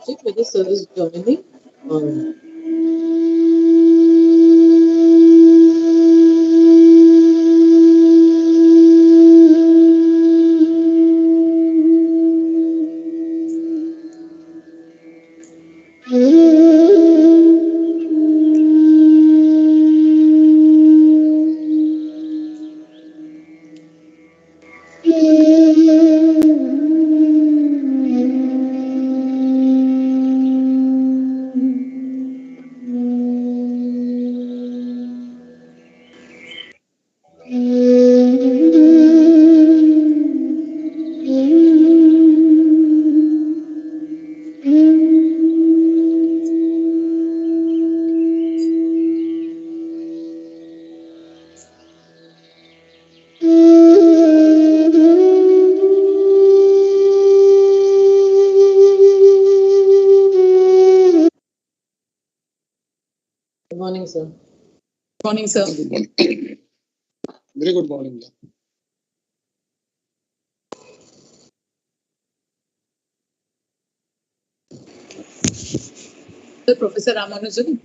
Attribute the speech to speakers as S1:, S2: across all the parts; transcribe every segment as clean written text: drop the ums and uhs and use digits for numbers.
S1: subject, whether service joining or morning, sir.
S2: Morning, sir.
S3: Good morning. Very good morning.
S2: Professor Ramanujam,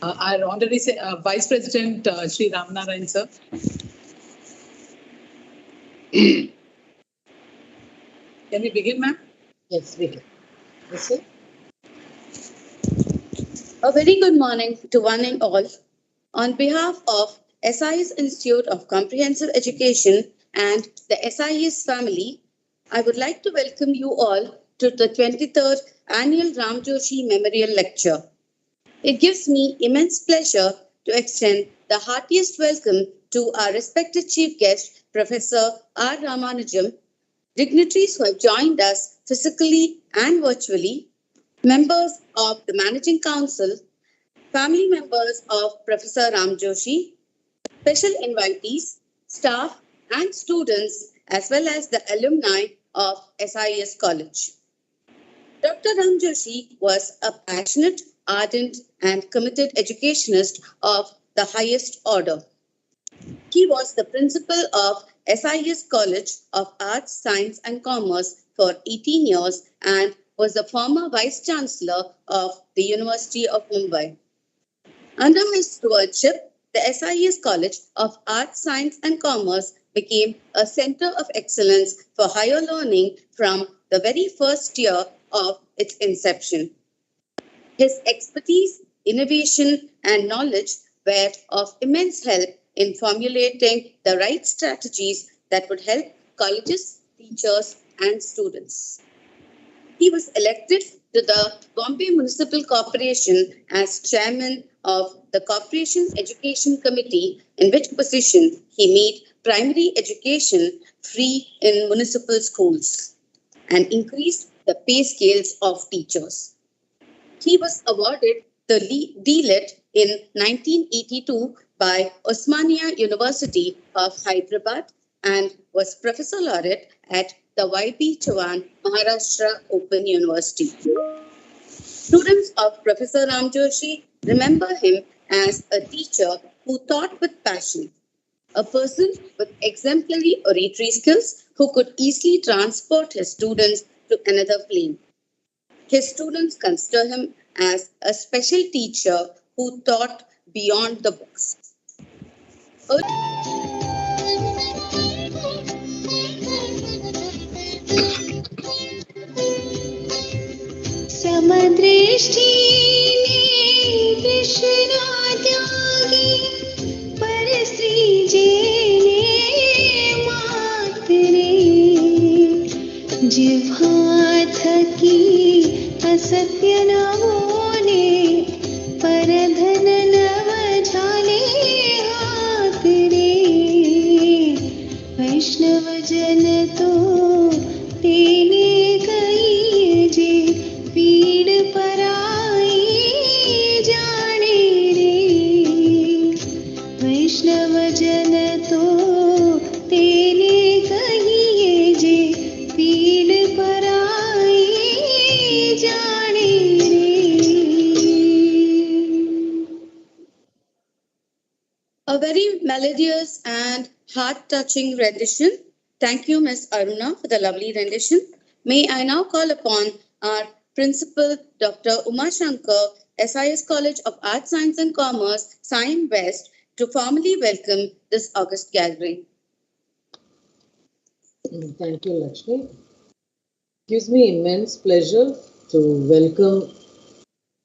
S2: our honorary Vice President Sri Ramanujam, sir. Can we begin, ma'am?
S1: Yes, we can. Yes, sir.
S4: A very good morning to one and all. On behalf of SIES Institute of Comprehensive Education and the SIES family, I would like to welcome you all to the 23rd Annual Ram Joshi Memorial Lecture. It gives me immense pleasure to extend the heartiest welcome to our respected Chief Guest, Professor R. Ramanujam, dignitaries who have joined us physically and virtually, members of the Managing Council, family members of Professor Ram Joshi, special invitees, staff and students, as well as the alumni of SIES College. Dr. Ram Joshi was a passionate, ardent and committed educationist of the highest order. He was the principal of SIES College of Arts, Science and Commerce for 18 years and was the former Vice Chancellor of the University of Mumbai. Under his stewardship, the SIES College of Arts, Science and Commerce became a center of excellence for higher learning from the very first year of its inception. His expertise, innovation and knowledge were of immense help in formulating the right strategies that would help colleges, teachers and students. He was elected to the Bombay Municipal Corporation as chairman of the Corporation Education Committee, in which position he made primary education free in municipal schools and increased the pay scales of teachers. He was awarded the D.Litt in 1982 by Osmania University of Hyderabad and was Professor Laureate at the Y.B. Chauhan Maharashtra Open University. Students of Professor Ram Joshi remember him as a teacher who taught with passion, a person with exemplary oratory skills who could easily transport his students to another plane. His students consider him as a special teacher who taught beyond the books.
S5: समदृष्टि ने तृष्णा त्यागी परस्त्री जेने मातरे जिह्वा थकी असत्य न बोले परधन नव झाले हाथ रे वैष्णव जन तो तेने कही जे पीड़ पराई जाने रे वैष्णव जन तो तेने कहिए जे पीड़ पराई जाने रे.
S4: A very melodious and heart-touching rendition. Thank you, Ms. Aruna, for the lovely rendition. May I now call upon our Principal Dr. Uma Shankar, SIS College of Arts, Science and Commerce, Sion West, to formally welcome this August gathering.
S1: Thank you, Lakshmi. It gives me immense pleasure to welcome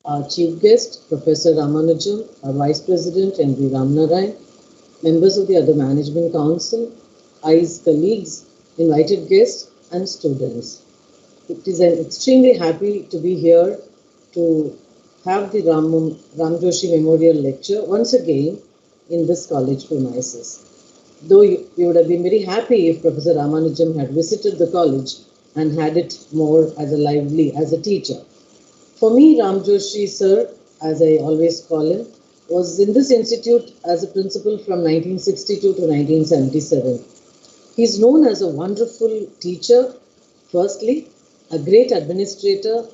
S1: our chief guest, Professor Ramanujam, our Vice President, M.V. Ramnarayan, members of the other Management Council, SIES colleagues, invited guests, and students. It is an extremely happy to be here to have the Ram Joshi Memorial Lecture once again in this college premises. Though we would have been very happy if Professor Ramanujam had visited the college and had it more as a teacher. For me, Ram Joshi sir, as I always call him, was in this institute as a principal from 1962 to 1977. He is known as a wonderful teacher, firstly, a great administrator,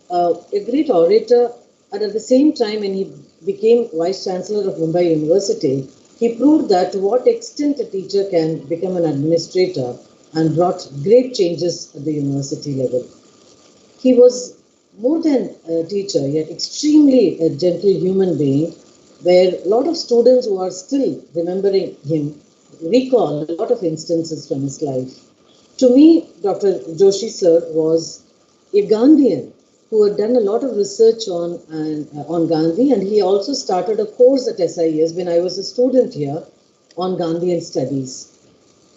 S1: a great orator, and at the same time, when he became Vice Chancellor of Mumbai University, he proved that to what extent a teacher can become an administrator and brought great changes at the university level. He was more than a teacher, yet extremely a gentle human being, where a lot of students who are still remembering him recall a lot of instances from his life. To me, Dr. Joshi sir was a Gandhian who had done a lot of research on Gandhi, and he also started a course at SIES when I was a student here on Gandhian studies.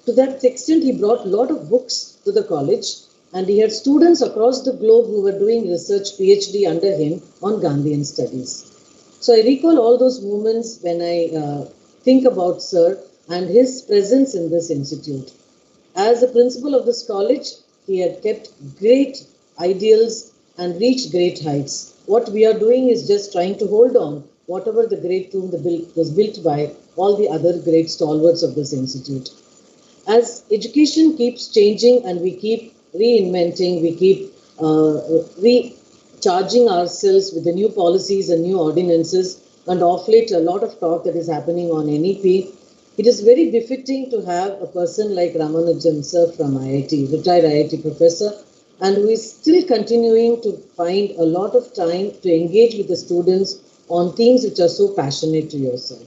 S1: To that extent, he brought a lot of books to the college, and he had students across the globe who were doing research PhD under him on Gandhian studies. So I recall all those moments when I think about sir and his presence in this institute. As a principal of this college, he had kept great ideals and reached great heights. What we are doing is just trying to hold on whatever the great tomb was built by all the other great stalwarts of this institute. As education keeps changing and we keep reinventing, we keep recharging ourselves with the new policies and new ordinances, and of late a lot of talk that is happening on NEP, it is very befitting to have a person like Ramanujam sir from IIT, retired IIT professor, and who is still continuing to find a lot of time to engage with the students on themes which are so passionate to yourself.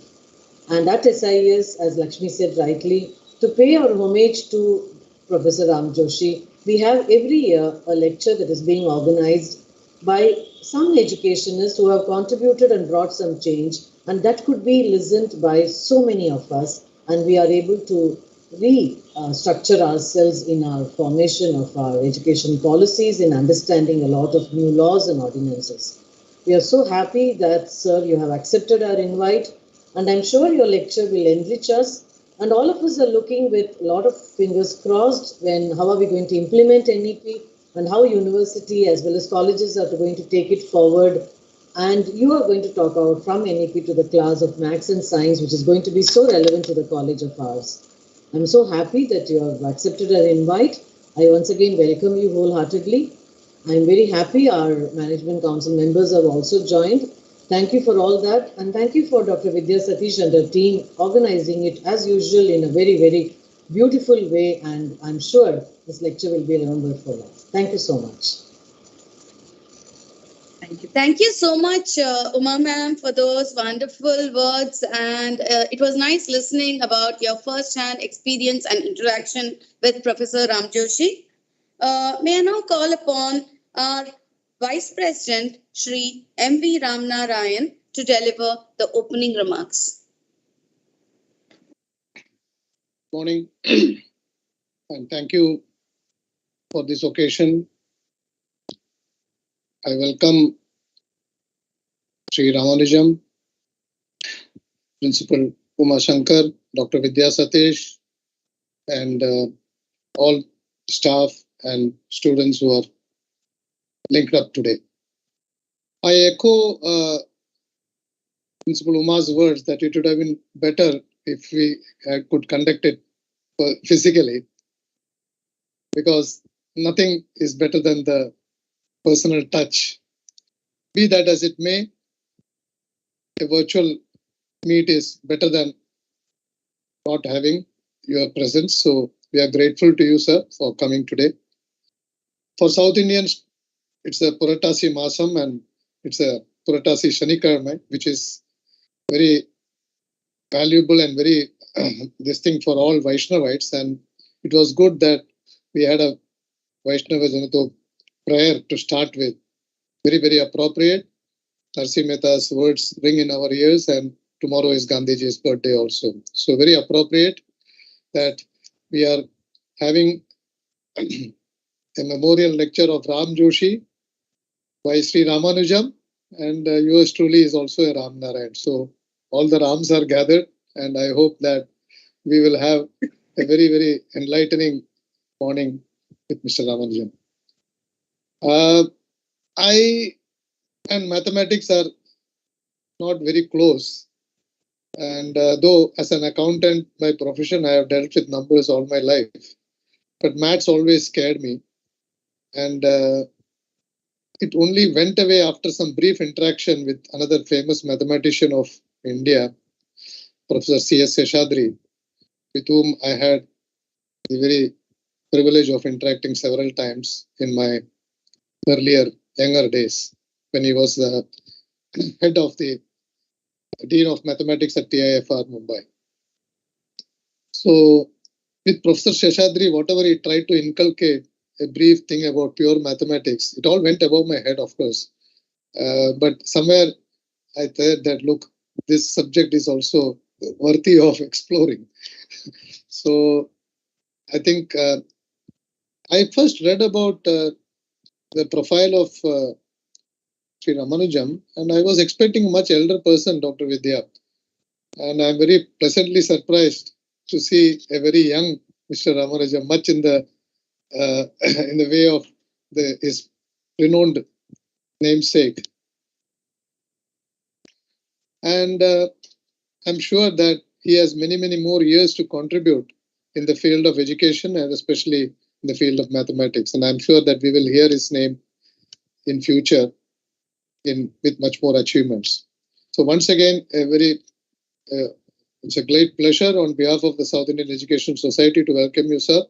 S1: And at SIES, as Lakshmi said rightly, to pay our homage to Professor Ram Joshi, we have every year a lecture that is being organized by some educationists who have contributed and brought some change, and that could be listened by so many of us, and we are able to restructure ourselves in our formation of our education policies, in understanding a lot of new laws and ordinances. We are so happy that, sir, you have accepted our invite, and I'm sure your lecture will enrich us. And all of us are looking with a lot of fingers crossed when how are we going to implement NEP and how university as well as colleges are going to take it forward. And you are going to talk out from NEP to the class of Maths and Science, which is going to be so relevant to the college of ours. I'm so happy that you have accepted our invite. I once again welcome you wholeheartedly. I'm very happy our Management Council members have also joined. Thank you for all that, and thank you for Dr. Vidya Satish and her team organizing it as usual in a very, very beautiful way, and I'm sure this lecture will be remembered for life. Thank you so much.
S4: Thank you. Thank you so much, Uma ma'am, for those wonderful words. And it was nice listening about your first-hand experience and interaction with Professor Ram Joshi. May I now call upon our Vice President, Shri M.V. Ramnarayan, to deliver the opening remarks.
S3: Morning, and thank you for this occasion. I welcome Sri Ramanujam, Principal Uma Shankar, Dr. Vidya Satish, and all staff and students who are linked up today. I echo Principal Uma's words that it would have been better if we could conduct it physically, because nothing is better than the personal touch. Be that as it may, a virtual meet is better than not having your presence. So we are grateful to you, sir, for coming today. For South Indians, it's a Puratasi Masam and it's a Puratasi Shanikarma, which is very valuable and very this thing for all Vaishnavites. And it was good that we had a Vaishnava Janato prayer to start with. Very, very appropriate. Narsi Mehta's words ring in our ears, and tomorrow is Gandhiji's birthday also. So very appropriate that we are having a memorial lecture of Ram Joshi by Sri Ramanujam, and yours truly is also a Ram Narayan. So all the Rams are gathered, and I hope that we will have a very, very enlightening morning with Mr. Ramanujam. I and mathematics are not very close. And though as an accountant by profession, I have dealt with numbers all my life, but maths always scared me. And it only went away after some brief interaction with another famous mathematician of India, Professor SIES with whom I had the very privilege of interacting several times in my earlier, younger days, when he was the head of the Dean of Mathematics at TIFR Mumbai. So with Professor Seshadri, whatever he tried to inculcate, a brief thing about pure mathematics, it all went above my head, of course. But somewhere I thought that, look, this subject is also worthy of exploring. So I think I first read about the profile of Sri Ramanujam, and I was expecting a much elder person, Dr. Vidya. And I'm very pleasantly surprised to see a very young Mr. Ramanujam, much in the way of his renowned namesake. And I'm sure that he has many, many more years to contribute in the field of education and especially in the field of mathematics. And I'm sure that we will hear his name in future with much more achievements. So once again, it's a great pleasure on behalf of the South Indian Education Society to welcome you, sir.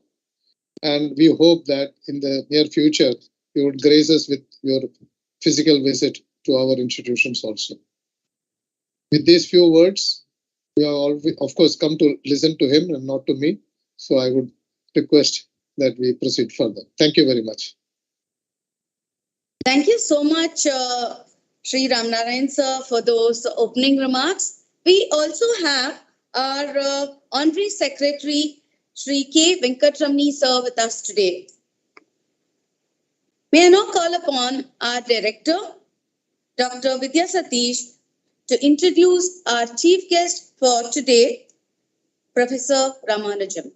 S3: And we hope that in the near future, you would grace us with your physical visit to our institutions also. With these few words, we have all, of course, come to listen to him and not to me. So I would request that we proceed further. Thank you very much.
S4: Thank you so much, Sri Ramnarayan sir, for those opening remarks. We also have our Honorary Secretary, Sri K. Venkatramani sir, with us today. May I now call upon our Director, Dr. Vidya Satish, to introduce our chief guest for today, Professor Ramanujam.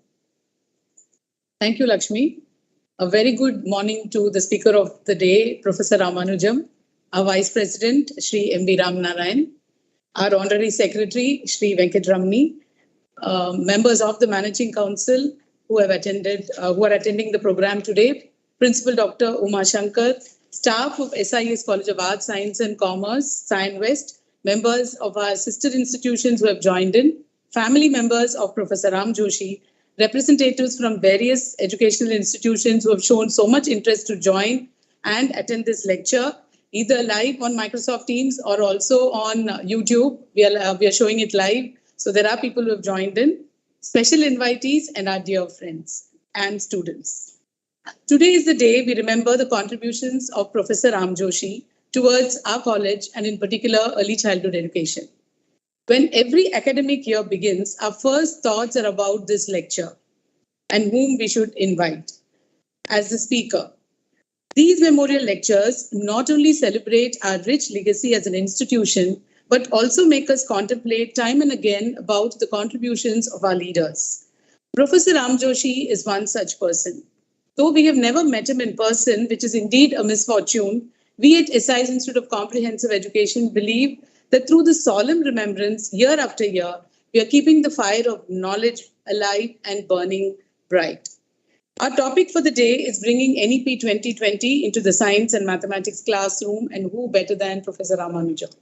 S2: Thank you, Lakshmi. A very good morning to the speaker of the day, Professor Ramanujam, our Vice President, Sri M.B. Ramanarayan, our Honorary Secretary, Sri Venkatramani, members of the Managing Council who are attending the program today, Principal Dr. Uma Shankar, staff of SIES College of Arts, Science and Commerce, Science West, members of our sister institutions who have joined in, family members of Professor Ram Joshi, representatives from various educational institutions who have shown so much interest to join and attend this lecture, either live on Microsoft Teams or also on YouTube. We are showing it live. So there are people who have joined in, special invitees and our dear friends and students. Today is the day we remember the contributions of Professor Ram Joshi towards our college and in particular early childhood education. When every academic year begins, our first thoughts are about this lecture and whom we should invite as the speaker. These memorial lectures not only celebrate our rich legacy as an institution, but also make us contemplate time and again about the contributions of our leaders. Professor Ram Joshi is one such person. Though we have never met him in person, which is indeed a misfortune, we at SIES Institute of Comprehensive Education believe that through the solemn remembrance year after year, we are keeping the fire of knowledge alive and burning bright. Our topic for the day is bringing NEP 2020 into the science and mathematics classroom, and who better than Professor Ramanujam.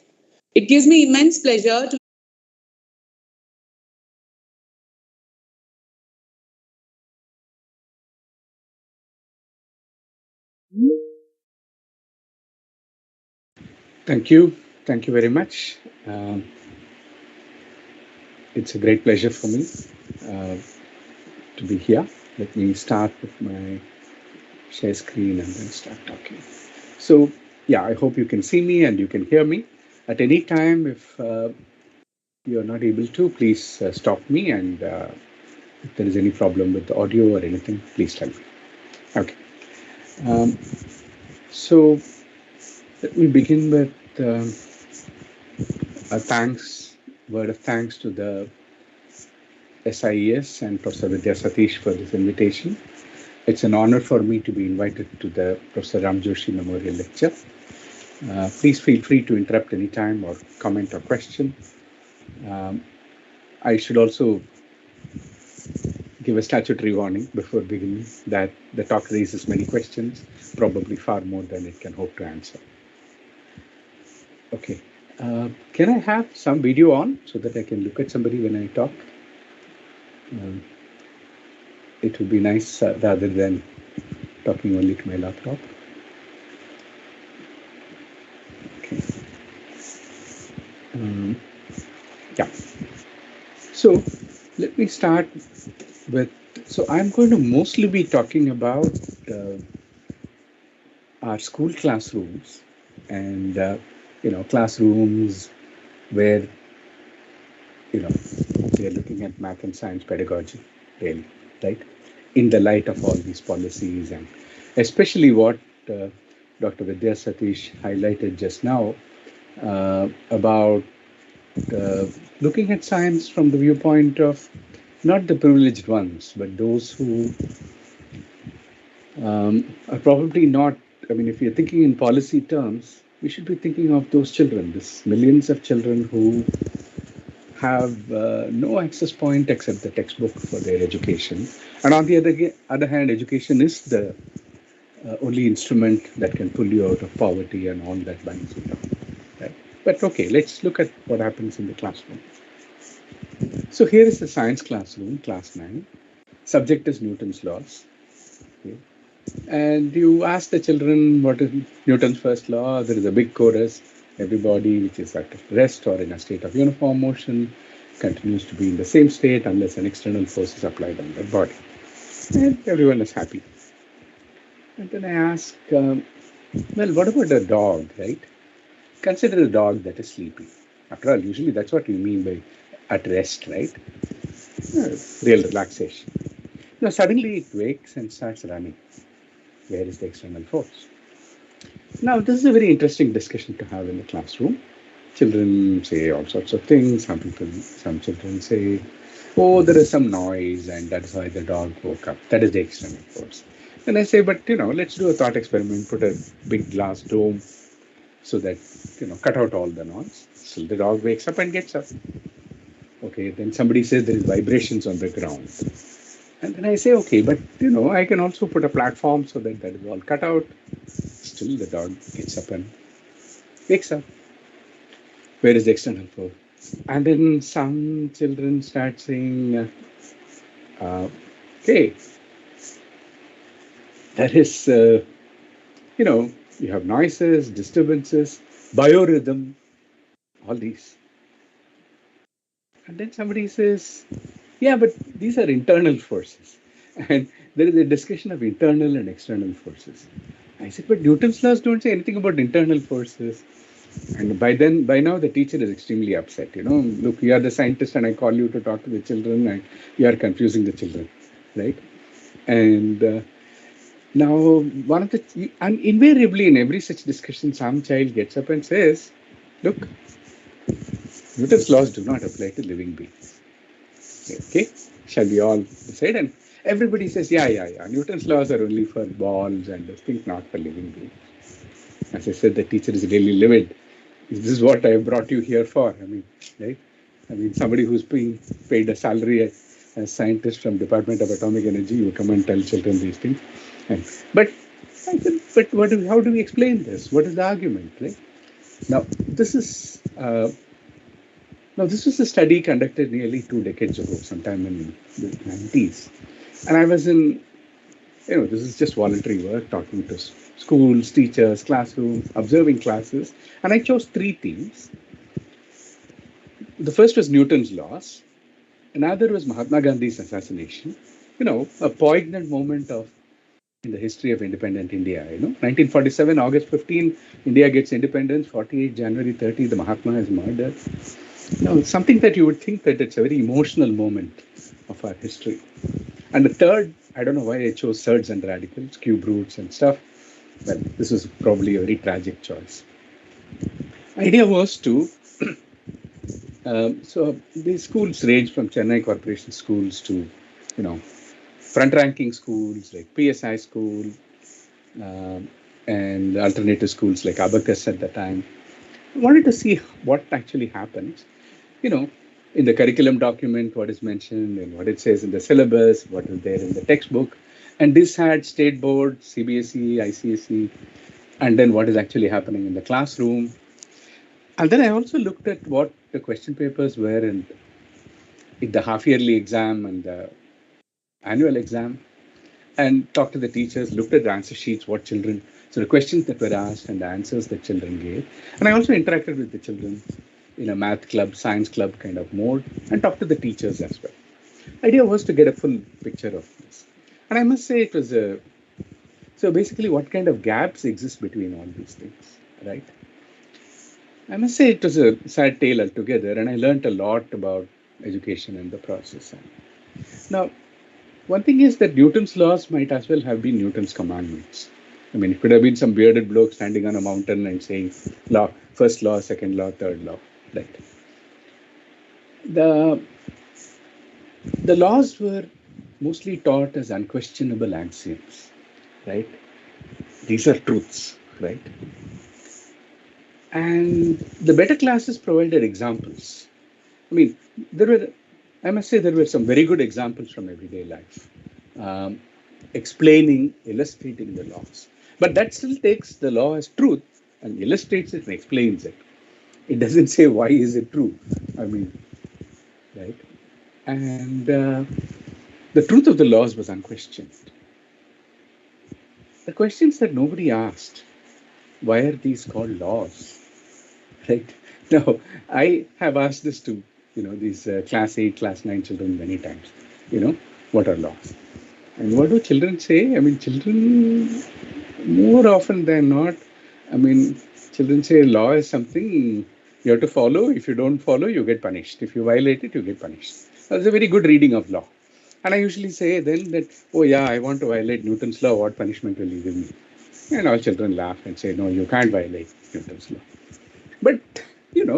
S2: It gives me immense pleasure to
S6: Thank you. Thank you very much. It's a great pleasure for me to be here. Let me start with my share screen and then start talking. So, yeah, I hope you can see me and you can hear me. At any time, if you're not able to, please stop me, and if there is any problem with the audio or anything, please tell me. Okay. So let me begin with a word of thanks to the SIES and Professor Vidya Satish for this invitation. It's an honor for me to be invited to the Professor Joshi Memorial Lecture. Please feel free to interrupt anytime or comment or question. I should also give a statutory warning before beginning that the talk raises many questions, probably far more than it can hope to answer. Okay. Can I have some video on so that I can look at somebody when I talk? It would be nice rather than talking only to my laptop. Okay. Yeah. So let me start with, so I'm going to mostly be talking about our school classrooms and, classrooms where, we are looking at math and science pedagogy, really, right? In the light of all these policies, and especially what Dr. Vidya Satish highlighted just now about looking at science from the viewpoint of not the privileged ones, but those who are probably not, if you're thinking in policy terms, we should be thinking of those children, this millions of children who have no access point except the textbook for their education. And on the other hand, education is the only instrument that can pull you out of poverty and all that binds you down. Right? But okay, let's look at what happens in the classroom. So here is the science classroom, class 9. Subject is Newton's laws. Okay. And you ask the children what is Newton's first law. There is a big chorus. Everybody which is at rest or in a state of uniform motion continues to be in the same state unless an external force is applied on their body. And everyone is happy. And then I ask, well, what about a dog, right? Consider a dog that is sleeping. After all, usually that's what you mean by at rest, right? Real relaxation. Now, suddenly it wakes and starts running. Where is the external force? Now, this is a very interesting discussion to have in the classroom. Children say all sorts of things. Some children say, oh, there is some noise and that's why the dog woke up. That is the external force. And I say, but, let's do a thought experiment, put a big glass dome so that, cut out all the noise. So the dog wakes up and gets up. Okay, then somebody says there is vibrations on the ground. And then I say, okay, but, I can also put a platform so that is all cut out. Still, the dog gets up and wakes up. Where is the external force? And then some children start saying, okay, there is, you have noises, disturbances, biorhythm, all these. And then somebody says, yeah, but these are internal forces. And there is a discussion of internal and external forces. I said, but Newton's laws don't say anything about internal forces. And by now the teacher is extremely upset. Look, you are the scientist and I call you to talk to the children and you are confusing the children, right? And now invariably in every such discussion, some child gets up and says, look, Newton's laws do not apply to living beings. Okay, shall we all decide? And everybody says, yeah. Newton's laws are only for balls and those things, not for living beings. As I said, the teacher is really livid. This is what I have brought you here for. Right? Somebody who's being paid a salary as scientist from Department of Atomic Energy, you come and tell children these things. But I said, but how do we explain this? What is the argument, right? Now, this was a study conducted nearly 2 decades ago, sometime in the 90s. And I was in This is just voluntary work, talking to schools, teachers, classrooms, observing classes. And I chose 3 themes. The first was Newton's laws. Another was Mahatma Gandhi's assassination. A poignant moment in the history of independent India. 1947, August 15, India gets independence. 48, January 30, the Mahatma is murdered. It's something that you would think that it's a very emotional moment of our history. And the third, I don't know why I chose surds and radicals, cube roots and stuff. Well, this was probably a very tragic choice. Idea was to, so these schools range from Chennai corporation schools to, front-ranking schools like PSI school and alternative schools like Abacus at the time. I wanted to see what actually happens, in the curriculum document, what is mentioned and what it says in the syllabus, what is there in the textbook. And this had state board, CBSE, ICSE, and then what is actually happening in the classroom. And then I also looked at what the question papers were in the half-yearly exam and the annual exam, and talked to the teachers, looked at the answer sheets, so the questions that were asked and the answers that children gave. And I also interacted with the children in a math club, science club kind of mode, and talked to the teachers as well. The idea was to get a full picture of this. And I must say it was so basically what kind of gaps exist between all these things, right? I must say it was a sad tale altogether, and I learned a lot about education and the process. Now, one thing is that Newton's laws might as well have been Newton's commandments. It could have been some bearded bloke standing on a mountain and saying, law, first law, second law, third law, right? The laws were mostly taught as unquestionable axioms, right? These are truths, right? And the better classes provided examples. I must say there were some very good examples from everyday life, explaining, illustrating the laws. But that still takes the law as truth and illustrates it and explains it. It doesn't say why is it true. Right? And the truth of the laws was unquestioned. The questions that nobody asked, why are these called laws? Right? Now, I have asked this to these class 8, class 9 children many times. What are laws? And what do children say? Children, more often than not, children say law is something you have to follow. If you don't follow, you get punished. If you violate it, you get punished. That's a very good reading of law. And I usually say then that, oh yeah, I want to violate Newton's law. What punishment will you give me? And all children laugh and say, no, you can't violate Newton's law. But,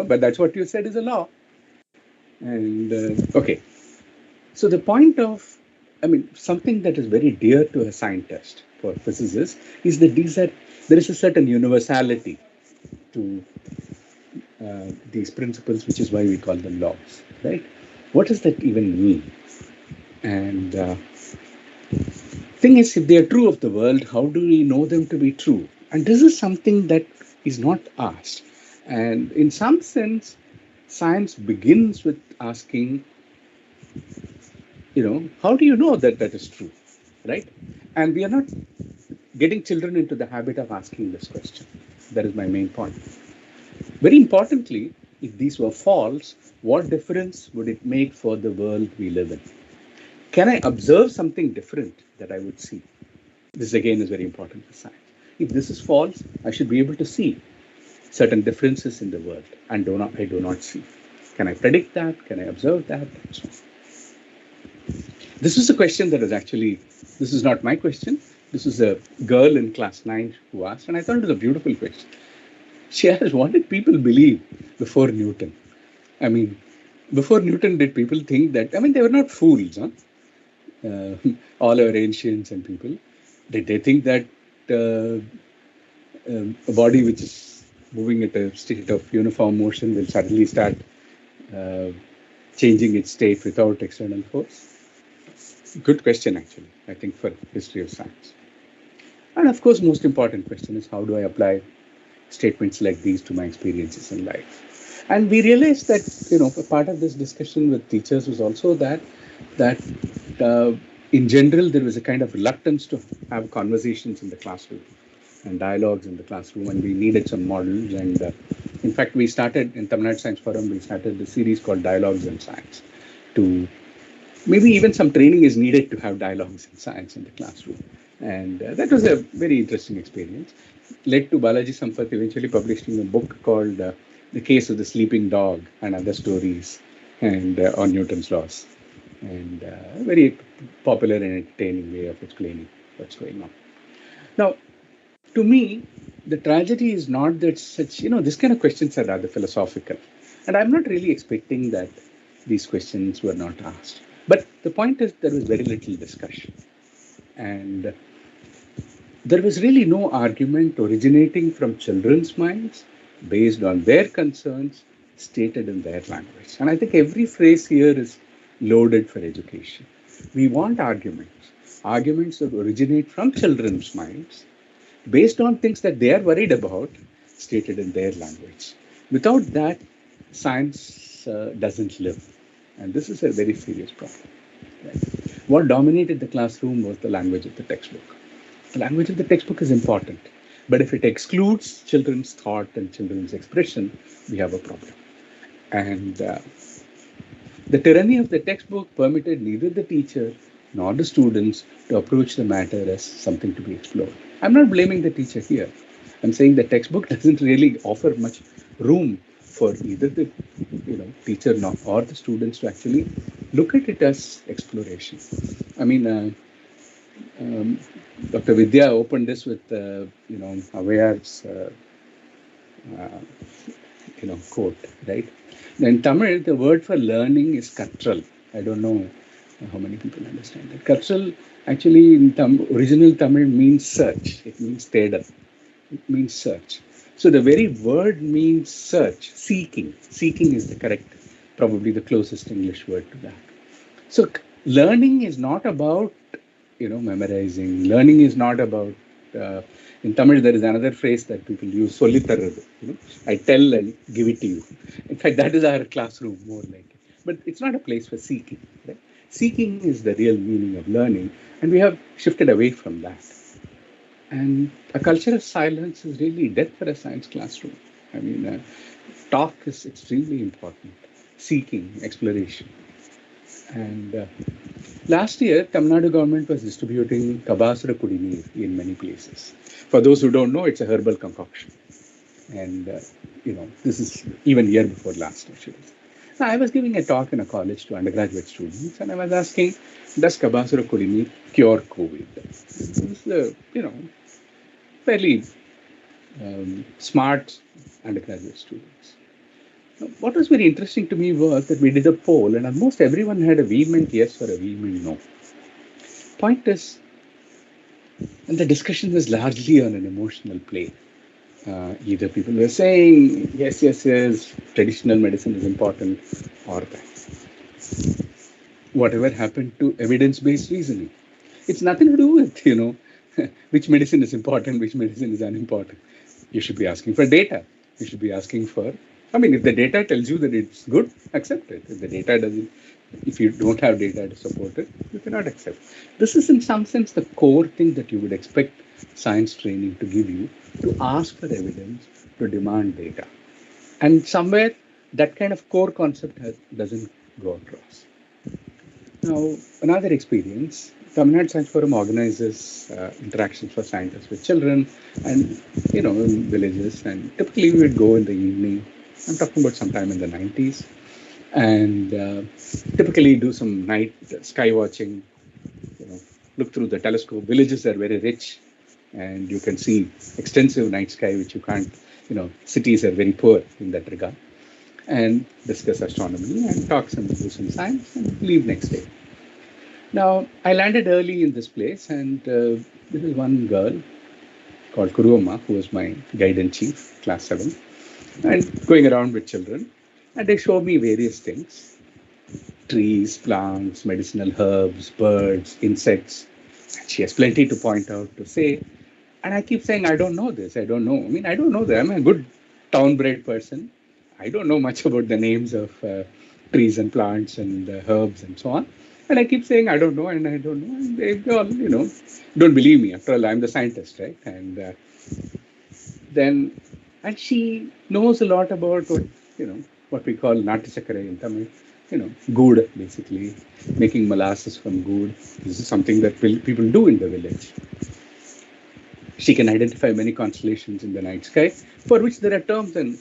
S6: but that's what you said is a law. And okay, so the point of, something that is very dear to a scientist, for physicists, is that there is a certain universality to these principles, which is why we call them laws, right? What does that even mean? And thing is, if they are true of the world, how do we know them to be true? And this is something that is not asked. And in some sense, science begins with asking, how do you know that that is true, right? And we are not getting children into the habit of asking this question. That is my main point. Very importantly, if these were false, what difference would it make for the world we live in? Can I observe something different that I would see? This again is very important for science. If this is false, I should be able to see certain differences in the world, and I do not see. Can I predict that? Can I observe that? So, this was a question that was actually, this is not my question. This is a girl in class 9 who asked, and I thought it was a beautiful question. She asked, what did people believe before Newton? Before Newton, did people think that, they were not fools, huh? All our ancients and people, did they think that a body which is moving at a state of uniform motion will suddenly start changing its state without external force? Good question, actually, I think, for history of science. And of course, most important question is, how do I apply statements like these to my experiences in life? And we realized that, a part of this discussion with teachers was also that in general, there was a kind of reluctance to have conversations in the classroom and dialogues in the classroom, and we needed some models. And in fact, we started in Tamil Nadu Science Forum, we started a series called Dialogues in Science. To maybe even some training is needed to have dialogues in science in the classroom. And that was a very interesting experience. Led to Balaji Sampath eventually publishing a book called The Case of the Sleeping Dog and Other Stories, and on Newton's laws. And a very popular and entertaining way of explaining what's going on. Now, to me, the tragedy is not that such, this kind of questions are rather philosophical. And I'm not really expecting that these questions were not asked. But the point is, there was very little discussion. And there was really no argument originating from children's minds based on their concerns stated in their language. And I think every phrase here is loaded for education. We want arguments that originate from children's minds based on things that they are worried about stated in their language. Without that, science doesn't live. And this is a very serious problem. Right? What dominated the classroom was the language of the textbook. The language of the textbook is important, but if it excludes children's thought and children's expression, we have a problem. And the tyranny of the textbook permitted neither the teacher nor the students to approach the matter as something to be explored. I'm not blaming the teacher here. I'm saying the textbook doesn't really offer much room for either the teacher or the students to actually look at it as exploration. I mean, Dr. Vidya opened this with, Avayar's, quote, right? In Tamil, the word for learning is katral. I don't know how many people understand that. Katral actually in original Tamil means search. It means theda. It means search. So the very word means search, seeking. Seeking is the correct, probably the closest English word to that. So learning is not about, memorizing. Learning is not about, in Tamil, there is another phrase that people use, solli tharadu. I tell and give it to you. In fact, that is our classroom, more like it. But it's not a place for seeking. Right? Seeking is the real meaning of learning, and we have shifted away from that. And a culture of silence is really death for a science classroom. I mean, talk is extremely important. Seeking, exploration. And last year, Tamil Nadu government was distributing Kabasura Kudineer in many places. For those who don't know, it's a herbal concoction. And, this is even year before last, actually. So I was giving a talk in a college to undergraduate students, and I was asking, does Kabasura Kudineer cure COVID? This is fairly smart undergraduate students. What was very interesting to me was that we did a poll, and almost everyone had a vehement yes or a vehement no. Point is, and the discussion was largely on an emotional plane. Either people were saying, yes, traditional medicine is important, or that. Whatever happened to evidence-based reasoning? It's nothing to do with, which medicine is important, which medicine is unimportant. You should be asking for data. You should be asking for, if the data tells you that it's good, accept it. If the data doesn't, if you don't have data to support it, you cannot accept. This is in some sense the core thing that you would expect science training to give you, to ask for evidence, to demand data. And somewhere that kind of core concept doesn't go across. Now, another experience, Tamil Nadu Science Forum organizes interactions for scientists with children and, in villages. And typically we would go in the evening. I'm talking about sometime in the 90s. And typically do some night sky watching, look through the telescope. Villages are very rich, and you can see extensive night sky, which you can't, cities are very poor in that regard. And discuss astronomy and talk some science and leave next day. Now, I landed early in this place, and this is one girl called Kuruma, who was my guide-in-chief, class 7, and going around with children. And they show me various things, trees, plants, medicinal herbs, birds, insects. And she has plenty to point out, to say. And I keep saying, I don't know this, I don't know. I don't know that. I'm a good town-bred person. I don't know much about the names of trees and plants and herbs and so on. And I keep saying, I don't know, and I don't know. And they all, don't believe me. After all, I'm the scientist, right? And and she knows a lot about what we call nati chakare in Tamil, good, basically, making molasses from good. This is something that people do in the village. She can identify many constellations in the night sky, for which there are terms in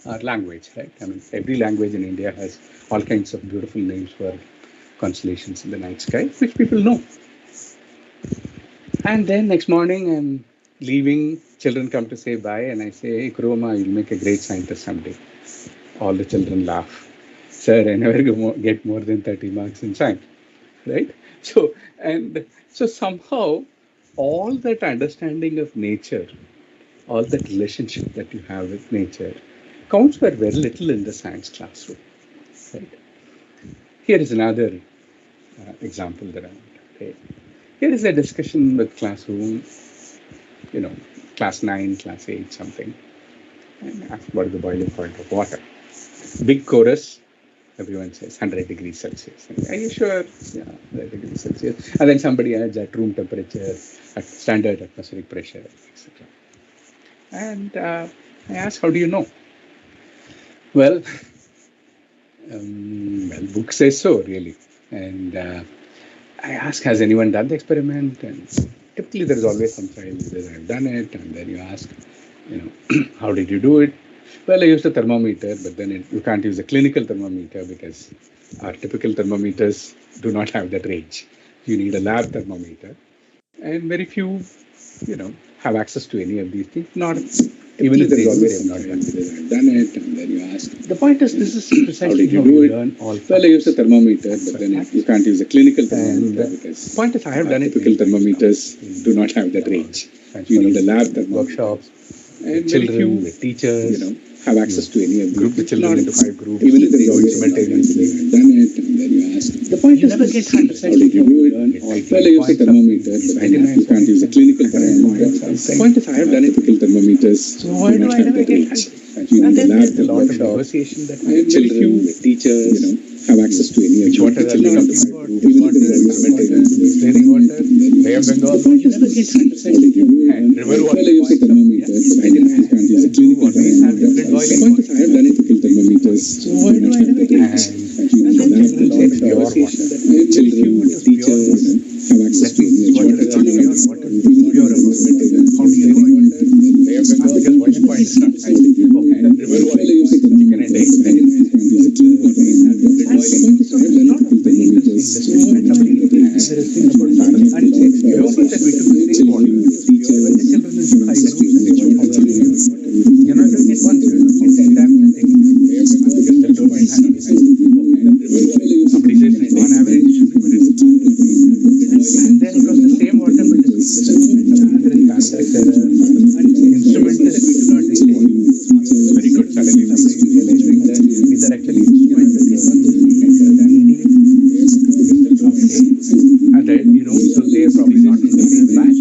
S6: our language, right? I mean, every language in India has all kinds of beautiful names for constellations in the night sky, which people know. And then next morning, I'm leaving, children come to say bye, and I say, hey, Kuroma, you'll make a great scientist someday. All the children laugh. Sir, I never get more than 30 marks in science, right? So somehow, all that understanding of nature, all that relationship that you have with nature, counts for very little in the science classroom, right? Here is another example that I want to take. Here is a discussion with classroom, class 9, class 8, something. And ask what is the boiling point of water. Big chorus, everyone says 100 degrees Celsius. Are you sure? Yeah, 100 degrees Celsius. And then somebody adds at room temperature, at standard atmospheric pressure, etc. And I ask, how do you know? Well, book says so, really. And I ask, has anyone done the experiment? And typically there is always some child who says, I've done it. And then you ask, how did you do it? Well, I used a thermometer, but then you can't use a clinical thermometer because our typical thermometers do not have that range. You need a lab thermometer. And very few, have access to any of these things. Not even if there is always not done it. I've done it, and then you ask. The point is, this is precisely how you learn all. Well, I use a thermometer, but then you can't use a clinical thermometer because the point is, I have done it. Typical thermometers do not have that range. You need a lab workshops. And children, with teachers, have access to any of them. Group the children into 5 groups. Even if they go simultaneously. Done it, and then you ask. The point is, never get 100%. How did you do it? Well, I use a thermometer, but you can't use a clinical thermometer. The point is, I have done it with thermometers. So why do I never get 100%? And then there's a lot of negotiation that children, with teachers, have access to any of them. Water, even if they go simultaneously. Draining water, Bay of Bengal. You never get 100%. And river water. Well, I use a thermometer, but I can't use a clinical thermometer. The point is, I have done it with thermometers. So why do I never get 100%? And then there's a lot of negotiation that children, with teachers, have access to any of them. Water, even if they go simultaneously. How do you know it? Bay of Bengal, because white point is not high. And river water, chicken and eggs. And use a clinical thermometer. The point is, I have done it with thermometers. So why do I never get 100%? And you also said we took the same water. When the children is high groups and they want how to use water, you're not doing it once, you're doing it 10 times and taking it. Because they don't mind handling it. Somebody says on average it should be minutes. And then it was the same water but the there is contact error. Instrument test we do not take it. Very good. Suddenly somebody is realizing that these are actually instruments that you are using. And then, so they are probably not in the same batch.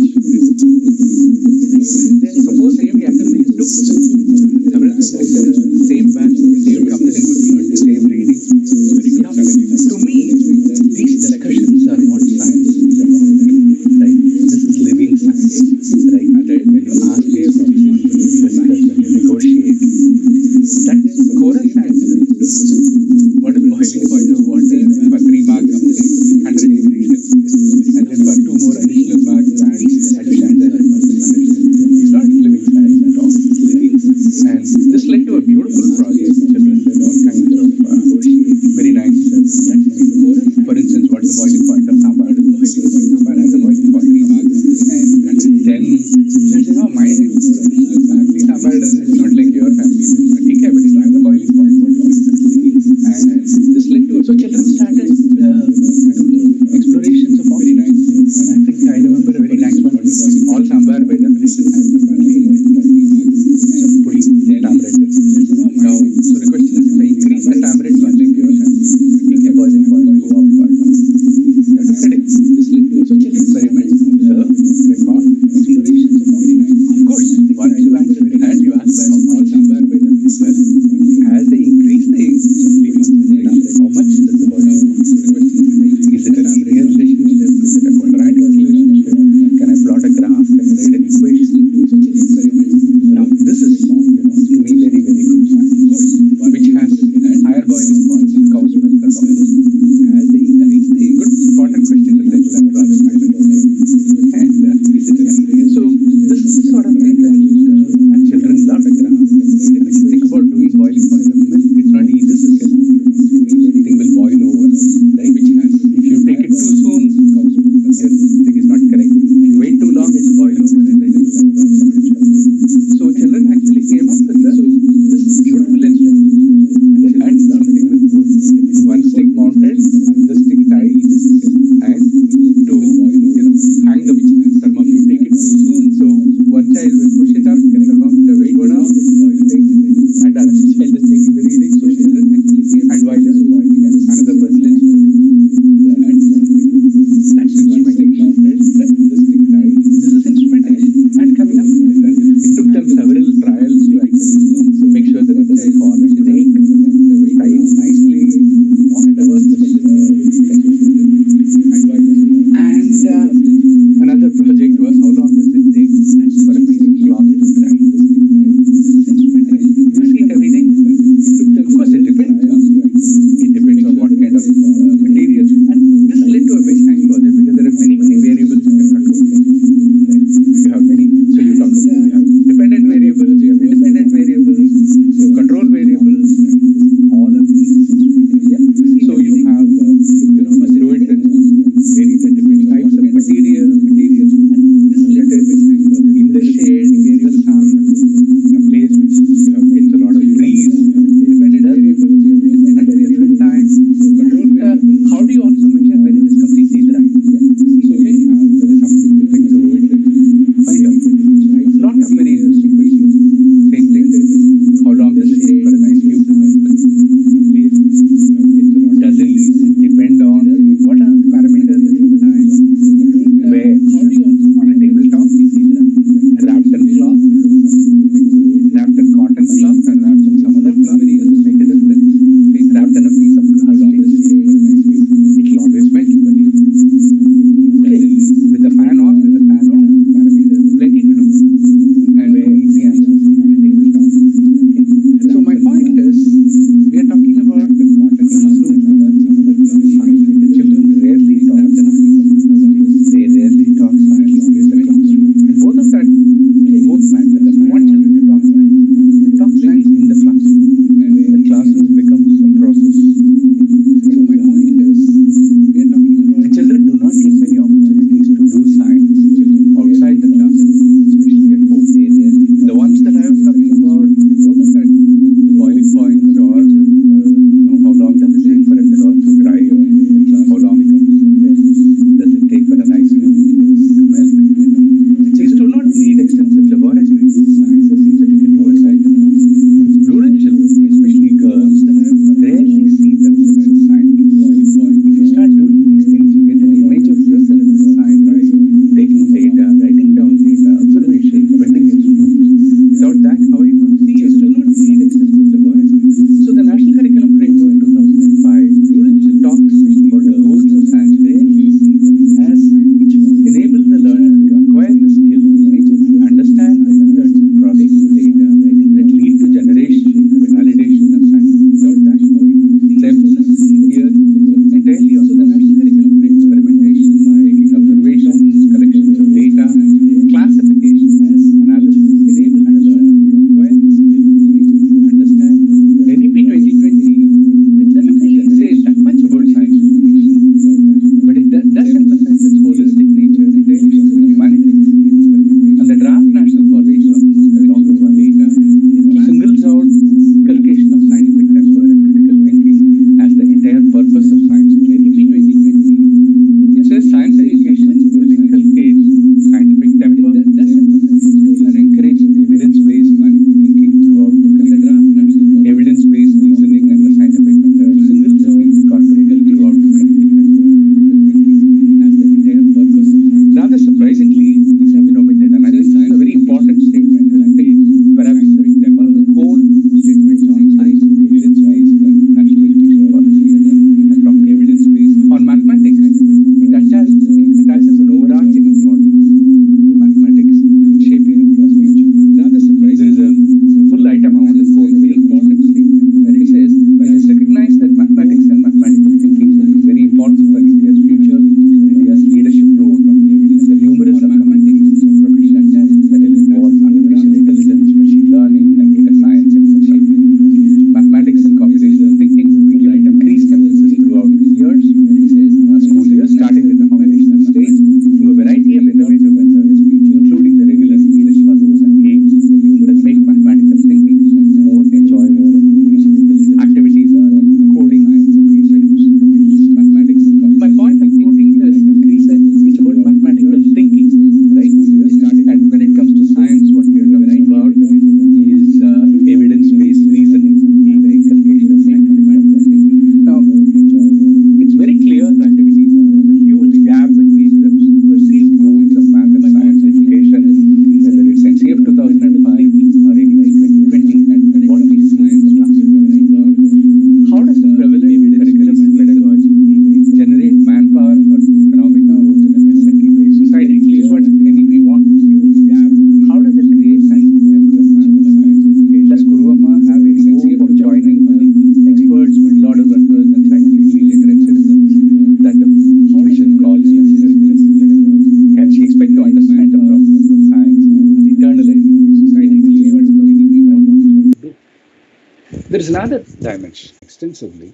S6: is another dimension extensively.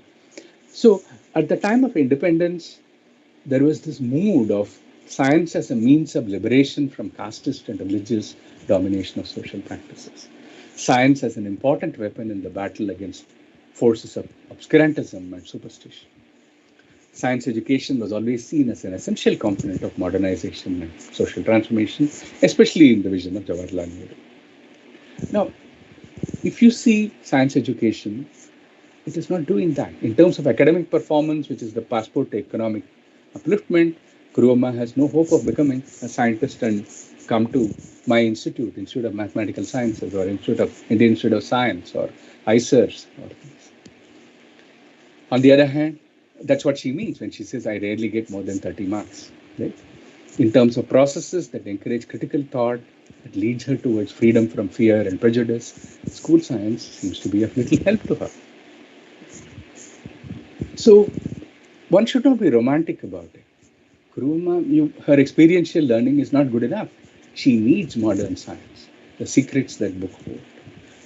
S6: So at the time of independence, there was this mood of science as a means of liberation from casteist and religious domination of social practices. Science as an important weapon in the battle against forces of obscurantism and superstition. Science education was always seen as an essential component of modernization and social transformation, especially in the vision of Jawaharlal Nehru. Now, if you see science education, it is not doing that. In terms of academic performance, which is the passport to economic upliftment, Kuruma has no hope of becoming a scientist and come to my institute, Institute of Mathematical Sciences, or Indian Institute of Science, or ISERS, or things. On the other hand, that's what she means when she says, I rarely get more than 30 marks. Right? In terms of processes that encourage critical thought, that leads her towards freedom from fear and prejudice, school science seems to be of little help to her. So one should not be romantic about it. Kuruma, her experiential learning is not good enough. She needs modern science, the secrets that book hold.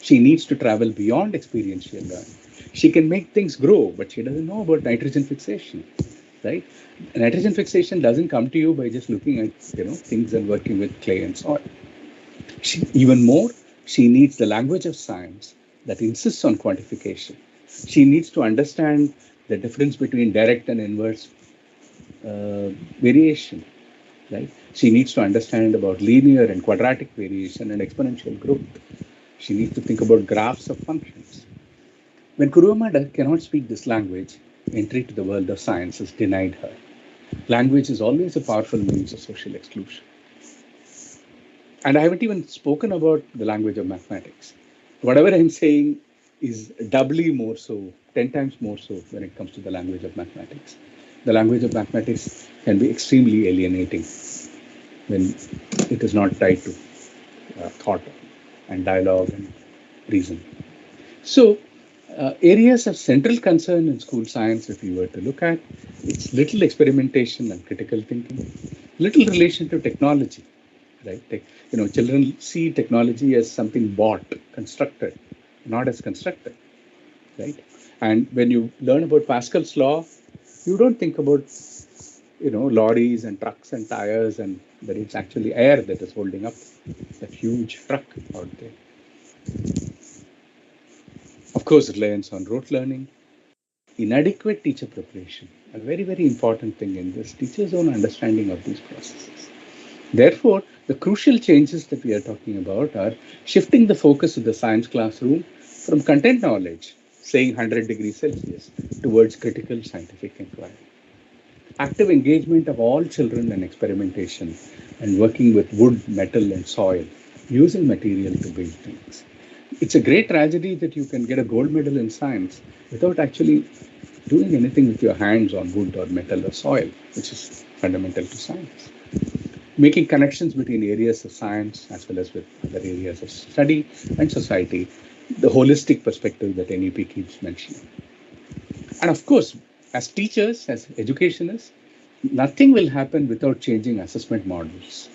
S6: She needs to travel beyond experiential learning. She can make things grow, but she doesn't know about nitrogen fixation, right? Nitrogen fixation doesn't come to you by just looking at things and working with clay and soil. Even more, she needs the language of science that insists on quantification. She needs to understand the difference between direct and inverse variation, right? She needs to understand about linear and quadratic variation and exponential growth. She needs to think about graphs of functions. When Kuruma cannot speak this language, entry to the world of science is denied her. Language is always a powerful means of social exclusion. And I haven't even spoken about the language of mathematics. Whatever I'm saying is doubly more so, 10 times more so when it comes to the language of mathematics. The language of mathematics can be extremely alienating when it is not tied to thought and dialogue and reason. So, areas of central concern in school science, if you were to look at, it's little experimentation and critical thinking, little relation to technology, right? Children see technology as something bought, constructed, not as constructed, right? And when you learn about Pascal's law, you don't think about, lorries and trucks and tires, and that it's actually air that is holding up that huge truck out there. Of course, reliance on rote learning, inadequate teacher preparation, a very, very important thing in this, teachers' own understanding of these processes. Therefore, the crucial changes that we are talking about are shifting the focus of the science classroom from content knowledge, saying 100 degrees Celsius, towards critical scientific inquiry. Active engagement of all children in experimentation and working with wood, metal, and soil, using material to build things. It's a great tragedy that you can get a gold medal in science without actually doing anything with your hands on wood or metal or soil, which is fundamental to science. Making connections between areas of science as well as with other areas of study and society, the holistic perspective that NEP keeps mentioning. And of course, as teachers, as educationists, nothing will happen without changing assessment models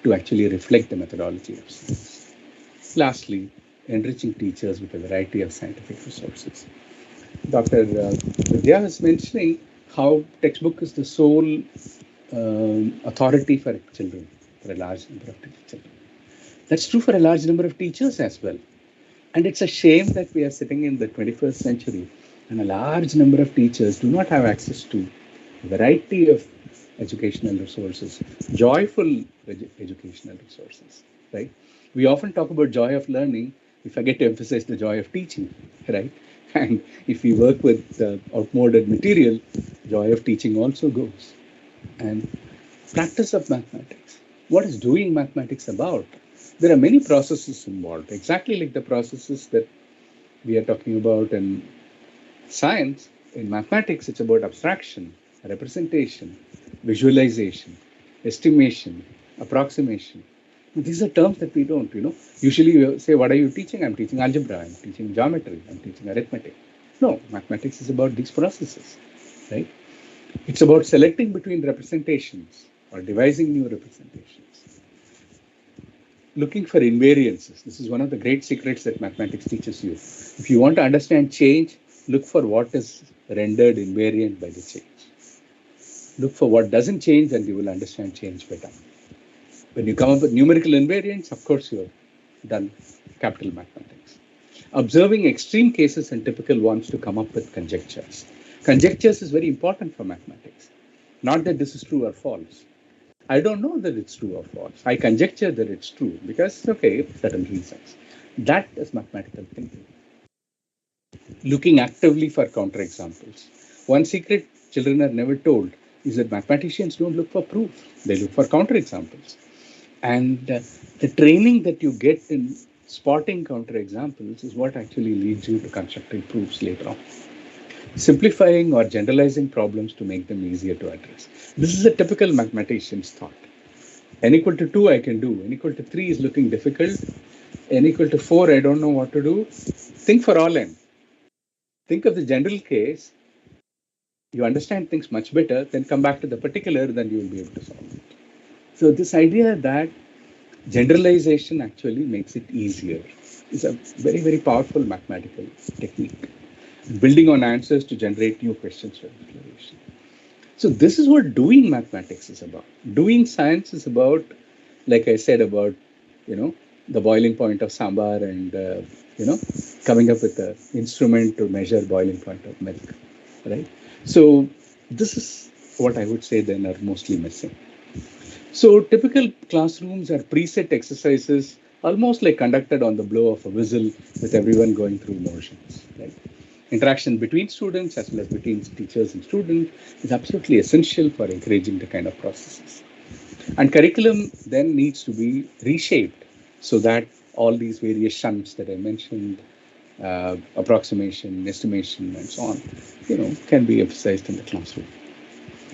S6: to actually reflect the methodology of science. Lastly, enriching teachers with a variety of scientific resources. Dr. Vidya was mentioning how textbook is the sole authority for children, for a large number of children. That's true for a large number of teachers as well. And it's a shame that we are sitting in the 21st century and a large number of teachers do not have access to a variety of educational resources, joyful educational resources, right? We often talk about joy of learning. We forget to emphasize the joy of teaching, right? And if we work with outmoded material, joy of teaching also goes. And practice of mathematics. What is doing mathematics about? There are many processes involved, exactly like the processes that we are talking about in science. In mathematics, it's about abstraction, representation, visualization, estimation, approximation. These are terms that we don't, Usually we say, what are you teaching? I'm teaching algebra, I'm teaching geometry, I'm teaching arithmetic. No, mathematics is about these processes, right? It's about selecting between representations or devising new representations. looking for invariances. This is one of the great secrets that mathematics teaches you. If you want to understand change, look for what is rendered invariant by the change. Look for what doesn't change and you will understand change better. When you come up with numerical invariants, of course, you're done capital mathematics. Observing extreme cases and typical ones to come up with conjectures. Conjectures is very important for mathematics. Not that this is true or false. I don't know that it's true or false. I conjecture that it's true because, okay, certain reasons. That is mathematical thinking. Looking actively for counterexamples. One secret children are never told is that mathematicians don't look for proof. They look for counterexamples. And the training that you get in spotting counterexamples is what actually leads you to constructive proofs later on. Simplifying or generalizing problems to make them easier to address. This is a typical mathematician's thought. N equal to 2 I can do. N equal to 3 is looking difficult. N equal to 4 I don't know what to do. Think for all n. Think of the general case. You understand things much better, then come back to the particular, then you will be able to solve it. So this idea that generalization actually makes it easier is a very, very powerful mathematical technique. Building on answers to generate new questions for declaration. So this is what doing mathematics is about. Doing science is about, like I said, about, the boiling point of sambar and, coming up with an instrument to measure boiling point of milk, right? So this is what I would say then are mostly missing. So typical classrooms are preset exercises, almost like conducted on the blow of a whistle with everyone going through motions, right? Interaction between students as well as between teachers and students is absolutely essential for encouraging the kind of processes. And curriculum then needs to be reshaped so that all these various shunts that I mentioned, approximation, estimation, and so on, can be emphasized in the classroom.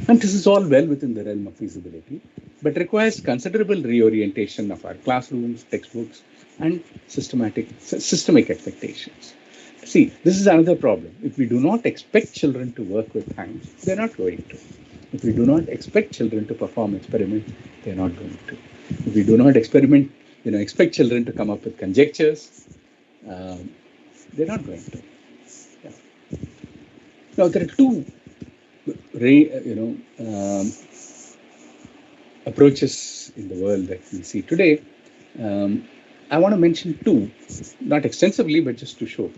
S6: And this is all well within the realm of feasibility, but requires considerable reorientation of our classrooms, textbooks, and systemic expectations. See, this is another problem. If we do not expect children to work with hands, they're not going to. If we do not expect children to perform experiments, they're not going to. If we do not expect children to come up with conjectures, they're not going to. Yeah. Now, there are two approaches in the world that we see today. I want to mention two, not extensively, but just to show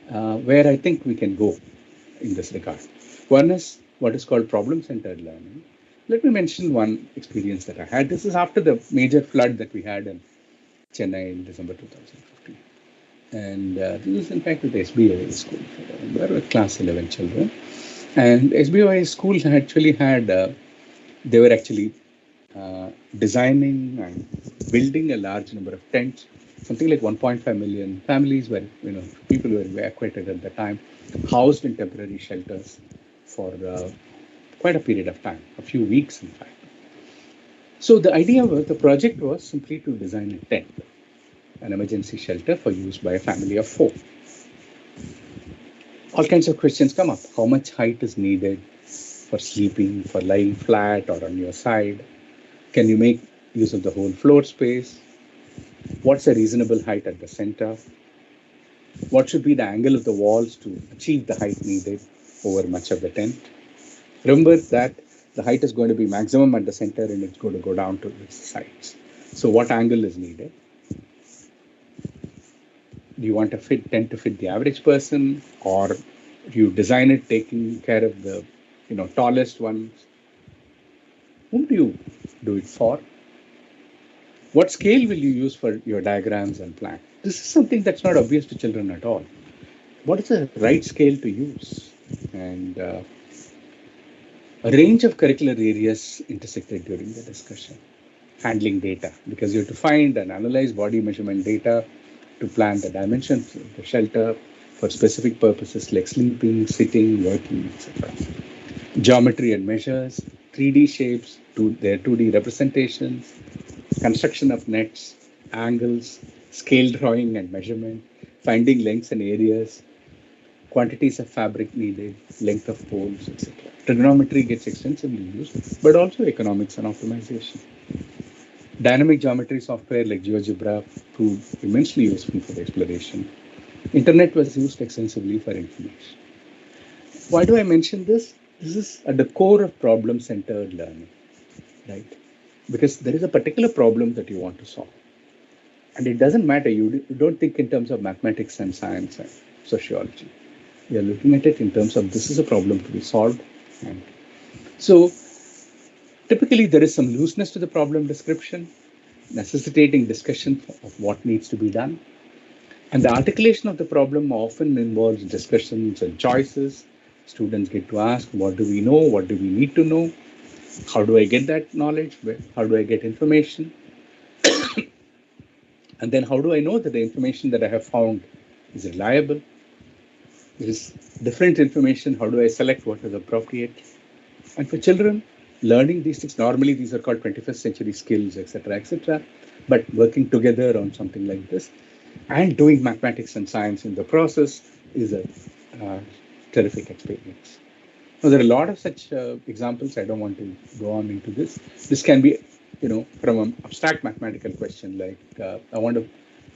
S6: where I think we can go in this regard. One is what is called problem-centered learning. Let me mention one experience that I had. This is after the major flood that we had in Chennai in December 2015. And this is in fact with the SBOA school, there were class 11 children. And SBOA school actually had, they were actually designing and building a large number of tents. Something like 1.5 million families were, people were evacuated at the time, housed in temporary shelters for quite a period of time, a few weeks in fact. So the project was simply to design a tent, an emergency shelter for use by a family of 4. All kinds of questions come up. How much height is needed for sleeping, for lying flat or on your side? Can you make use of the whole floor space? What's a reasonable height at the center? What should be the angle of the walls to achieve the height needed over much of the tent? Remember that the height is going to be maximum at the center and it's going to go down to the sides. So what angle is needed? Do you want a tent to fit the average person, or do you design it taking care of the tallest ones? Whom do you do it for? What scale will you use for your diagrams and plan? This is something that's not obvious to children at all. What is the right scale to use? And a range of curricular areas intersected during the discussion. Handling data, because you have to find and analyze body measurement data to plan the dimensions of the shelter for specific purposes like sleeping, sitting, working, etc. Geometry and measures, 3D shapes, their 2D representations, construction of nets, angles, scale drawing and measurement, finding lengths and areas, quantities of fabric needed, length of poles, etc. Trigonometry gets extensively used, but also economics and optimization. Dynamic geometry software like GeoGebra proved immensely useful for exploration. Internet was used extensively for information. Why do I mention this? This is at the core of problem-centered learning, right? Because there is a particular problem that you want to solve. And it doesn't matter, you don't think in terms of mathematics and science and sociology. You're looking at it in terms of this is a problem to be solved. And so typically there is some looseness to the problem description, necessitating discussion of what needs to be done. And the articulation of the problem often involves discussions and choices. Students get to ask, what do we know? What do we need to know? How do I get that knowledge? How do I get information? And then how do I know that the information that I have found is reliable? There is different information. How do I select what is appropriate? And for children, learning these things, normally these are called 21st century skills, etc., etc. But working together on something like this and doing mathematics and science in the process is a terrific experience. Now, there are a lot of such examples. I don't want to go on into this. This can be, from an abstract mathematical question, like I want to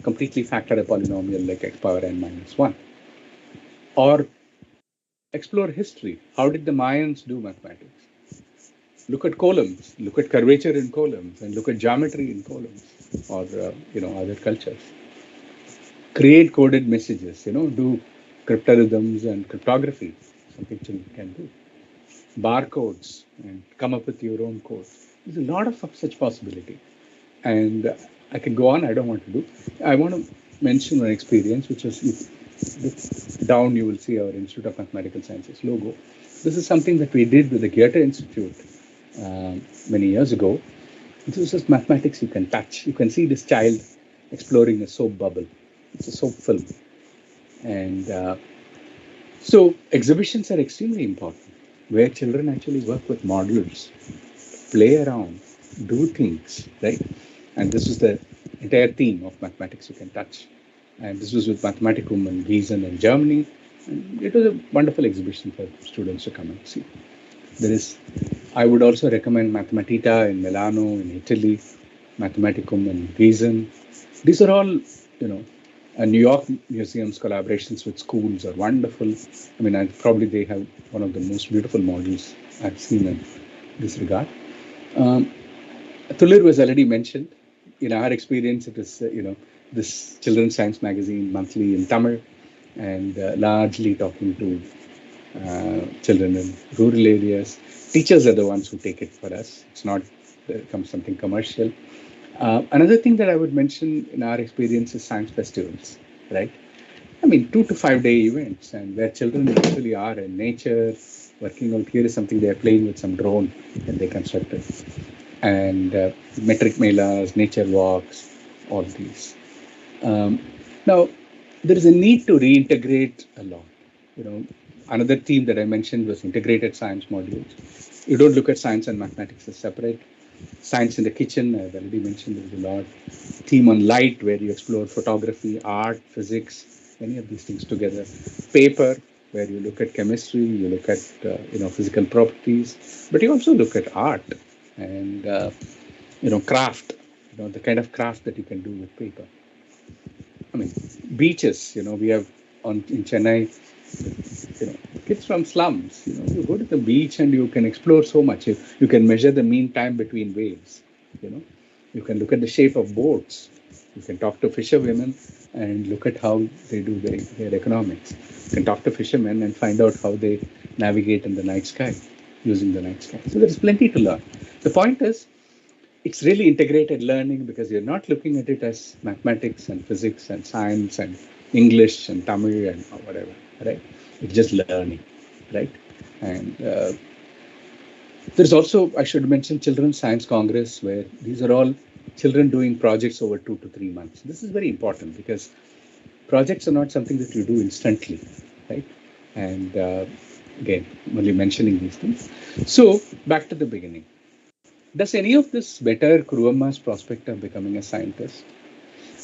S6: completely factor a polynomial like x power n minus 1. Or explore history. How did the Mayans do mathematics? Look at columns, look at curvature in columns, and look at geometry in columns, or other cultures. Create coded messages, do cryptograms and cryptography, something children can do. Barcodes, and come up with your own code. There's a lot of such possibility. And I can go on, I don't want to do. I want to mention one experience, which is down you will see our Institute of Mathematical Sciences logo. This is something that we did with the Goethe Institute many years ago. This is just mathematics you can touch. You can see this child exploring a soap bubble. It's a soap film. And so exhibitions are extremely important, where children actually work with models, play around, do things, right? And this is the entire theme of mathematics you can touch. And this was with Mathematicum in Gießen in Germany. And it was a wonderful exhibition for students to come and see. I would also recommend Mathematita in Milano, in Italy, Mathematicum in Gießen. These are all, New York museums collaborations with schools are wonderful. I mean, probably they have one of the most beautiful models I've seen in this regard. Tulir was already mentioned. In our experience, it is, this children's science magazine monthly in Tamil, and largely talking to children in rural areas. Teachers are the ones who take it for us. It's not something commercial. Another thing that I would mention in our experience is science festivals, right? I mean, 2 to 5 day events, and where children actually are in nature, working out. Here is something they are playing with some drone that they constructed. And metric melas, nature walks, all these. Now, there is a need to reintegrate a lot. Another theme that I mentioned was integrated science modules. You don't look at science and mathematics as separate. Science in the kitchen, I've already mentioned there's a lot. Theme on light, where you explore photography, art, physics, many of these things together. Paper, where you look at chemistry, you look at physical properties, but you also look at art and craft, the kind of craft that you can do with paper. I mean, beaches, we have in Chennai, kids from slums, you go to the beach and you can explore so much. You can measure the mean time between waves, you can look at the shape of boats. You can talk to fisherwomen and look at how they do their economics. You can talk to fishermen and find out how they navigate in the night sky, using the night sky. So there's plenty to learn. The point is, it's really integrated learning, because you're not looking at it as mathematics and physics and science and English and Tamil and whatever, right? It's just learning, right? And there's also, I should mention, Children's Science Congress, where these are all children doing projects over 2 to 3 months. This is very important, because projects are not something that you do instantly, right? And again, only mentioning these things. So back to the beginning. Does any of this better Kuruamma's prospect of becoming a scientist?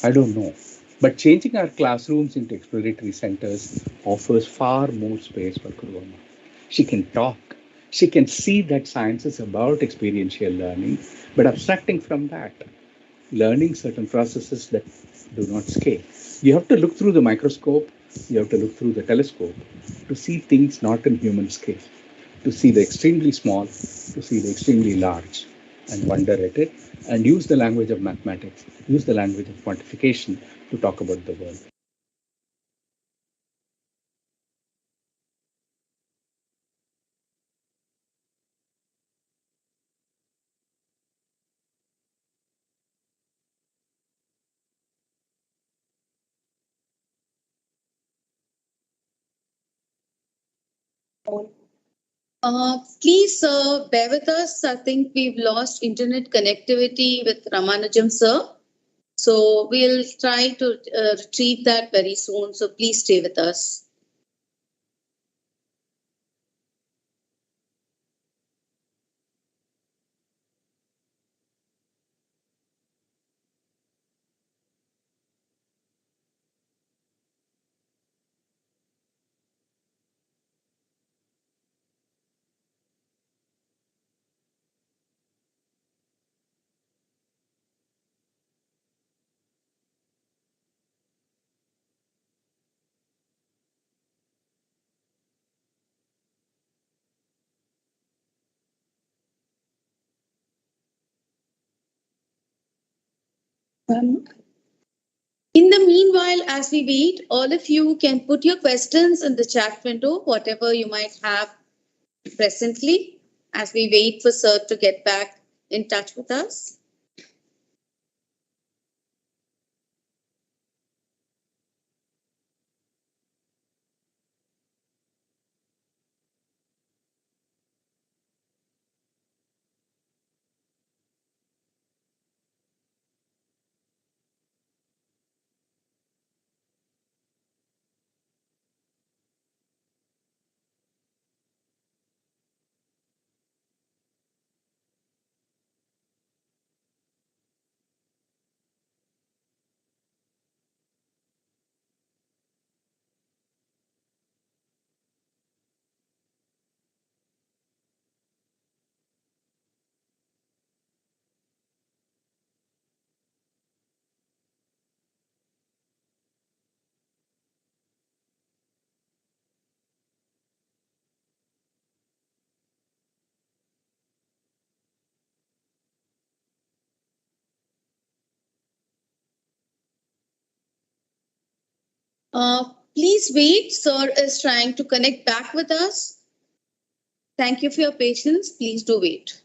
S6: I don't know. But changing our classrooms into exploratory centers offers far more space for Kuruamma. She can talk. She can see that science is about experiential learning, but abstracting from that, learning certain processes that do not scale. You have to look through the microscope, you have to look through the telescope to see things not in human scale, to see the extremely small, to see the extremely large, and wonder at it, and use the language of mathematics, use the language of quantification to talk about the world.
S4: Please, sir, bear with us. I think we've lost internet connectivity with Ramanujam, sir. So we'll try to retrieve that very soon. So please stay with us. In the meanwhile, as we wait, all of you can put your questions in the chat window, whatever you might have presently, as we wait for sir to get back in touch with us. Please wait. Sir is trying to connect back with us. Thank you for your patience. Please do wait.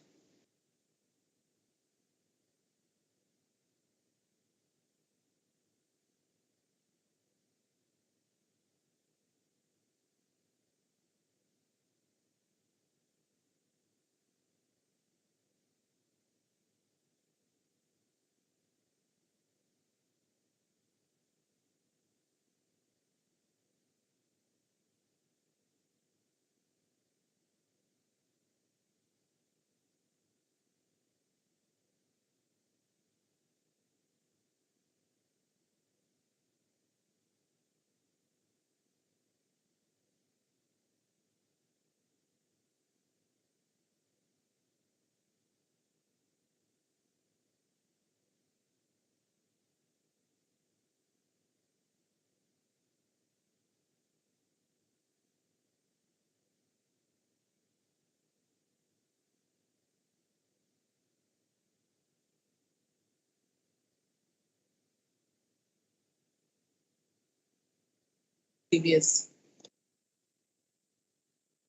S2: previous.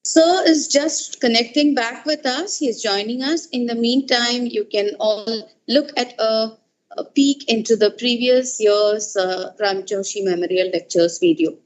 S4: Sir is just connecting back with us. He is joining us. In the meantime, you can all look at a peek into the previous year's Ram Joshi Memorial Lectures video.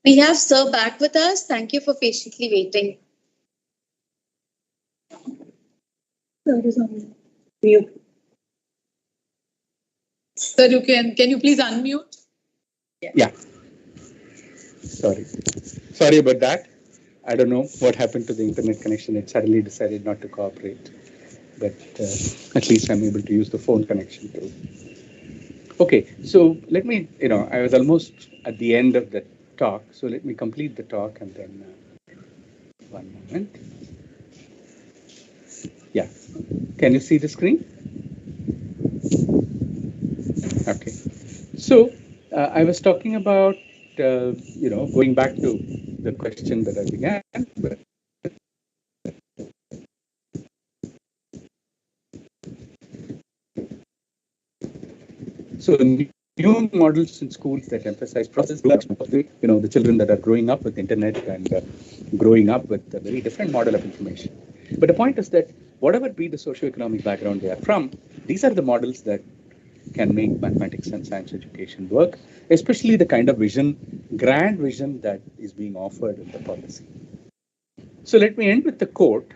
S4: We have Sir back with us. Thank you for patiently waiting.
S2: Sir is on mute. Sir, can you please unmute?
S6: Yeah. Sorry about that. I don't know what happened to the internet connection. It suddenly decided not to cooperate. But at least I'm able to use the phone connection too. Okay, so let me, I was almost at the end of the talk. So let me complete the talk and then one moment. Yeah. Can you see the screen? Okay. So I was talking about, going back to the question that I began. So new models in schools that emphasize process, the children that are growing up with internet and growing up with a very different model of information. But the point is that whatever be the socioeconomic background they are from, these are the models that can make mathematics and science education work, especially the kind of vision, grand vision that is being offered in the policy. So let me end with the quote.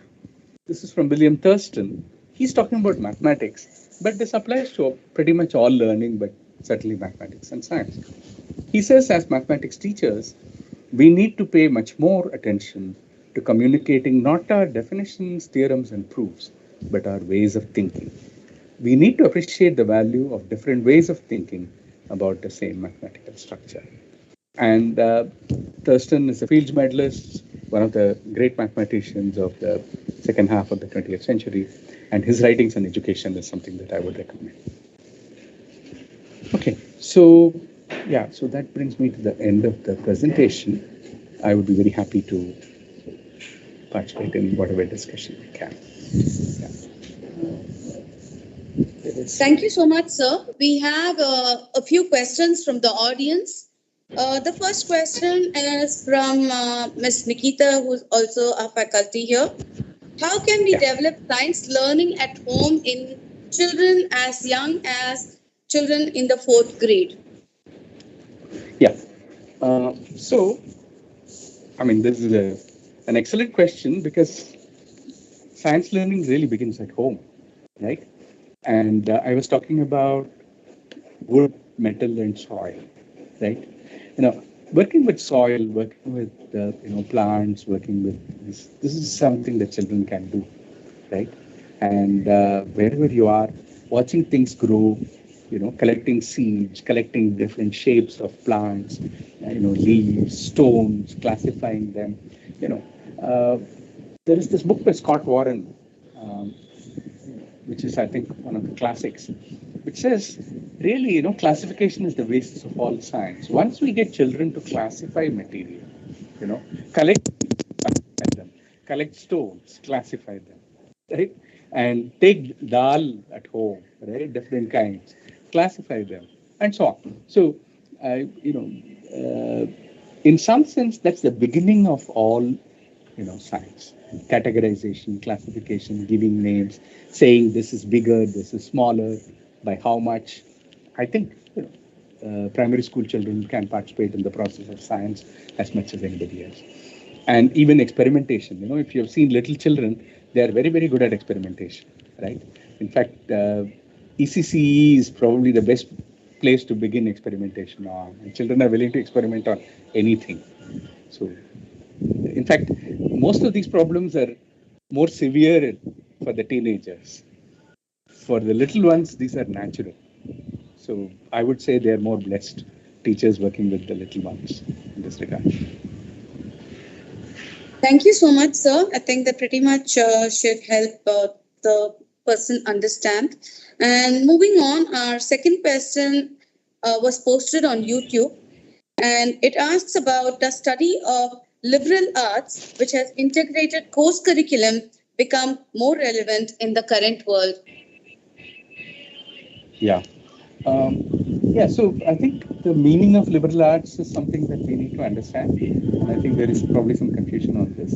S6: This is from William Thurston. He's talking about mathematics, but this applies to pretty much all learning, but certainly mathematics and science. He says, as mathematics teachers, we need to pay much more attention to communicating not our definitions, theorems, and proofs, but our ways of thinking. We need to appreciate the value of different ways of thinking about the same mathematical structure. And Thurston is a Fields medalist, one of the great mathematicians of the second half of the 20th century, and his writings on education is something that I would recommend. Okay, so yeah, so that brings me to the end of the presentation. I would be very happy to participate in whatever discussion we can. Yeah.
S4: Thank you so much, sir. We have a few questions from the audience. The first question is from Ms. Nikita, who's also a faculty here. How can we develop science learning at home in children as young as children in the 4th grade?
S6: Yeah. So, I mean, this is an excellent question because science learning really begins at home, right? And I was talking about wood, metal, and soil, right? Working with soil, working with plants, working with this is something that children can do, right? And wherever you are, watching things grow, collecting seeds, collecting different shapes of plants, leaves, stones, classifying them. There is this book by Scott Warren, which is, I think, one of the classics, which says, really, classification is the basis of all science. Once we get children to classify material, collect them, collect stones, classify them, right? And take dal at home, right? Different kinds, classify them, and so on. So, in some sense, that's the beginning of all, science. Categorization, classification, giving names, saying this is bigger, this is smaller, by how much. I think primary school children can participate in the process of science as much as anybody else. And even experimentation. If you have seen little children, they are very, very good at experimentation, right? In fact, ECCE is probably the best place to begin experimentation on. And children are willing to experiment on anything. So, in fact, most of these problems are more severe for the teenagers. For the little ones, these are natural. So I would say they are more blessed teachers working with the little ones in this regard.
S4: Thank you so much, sir. I think that pretty much should help the person understand. And moving on, our second question was posted on YouTube, and it asks about the study of liberal arts, which has integrated course curriculum, become more relevant in the current world.
S6: Yeah. So I think the meaning of liberal arts is something that we need to understand. And I think there is probably some confusion on this.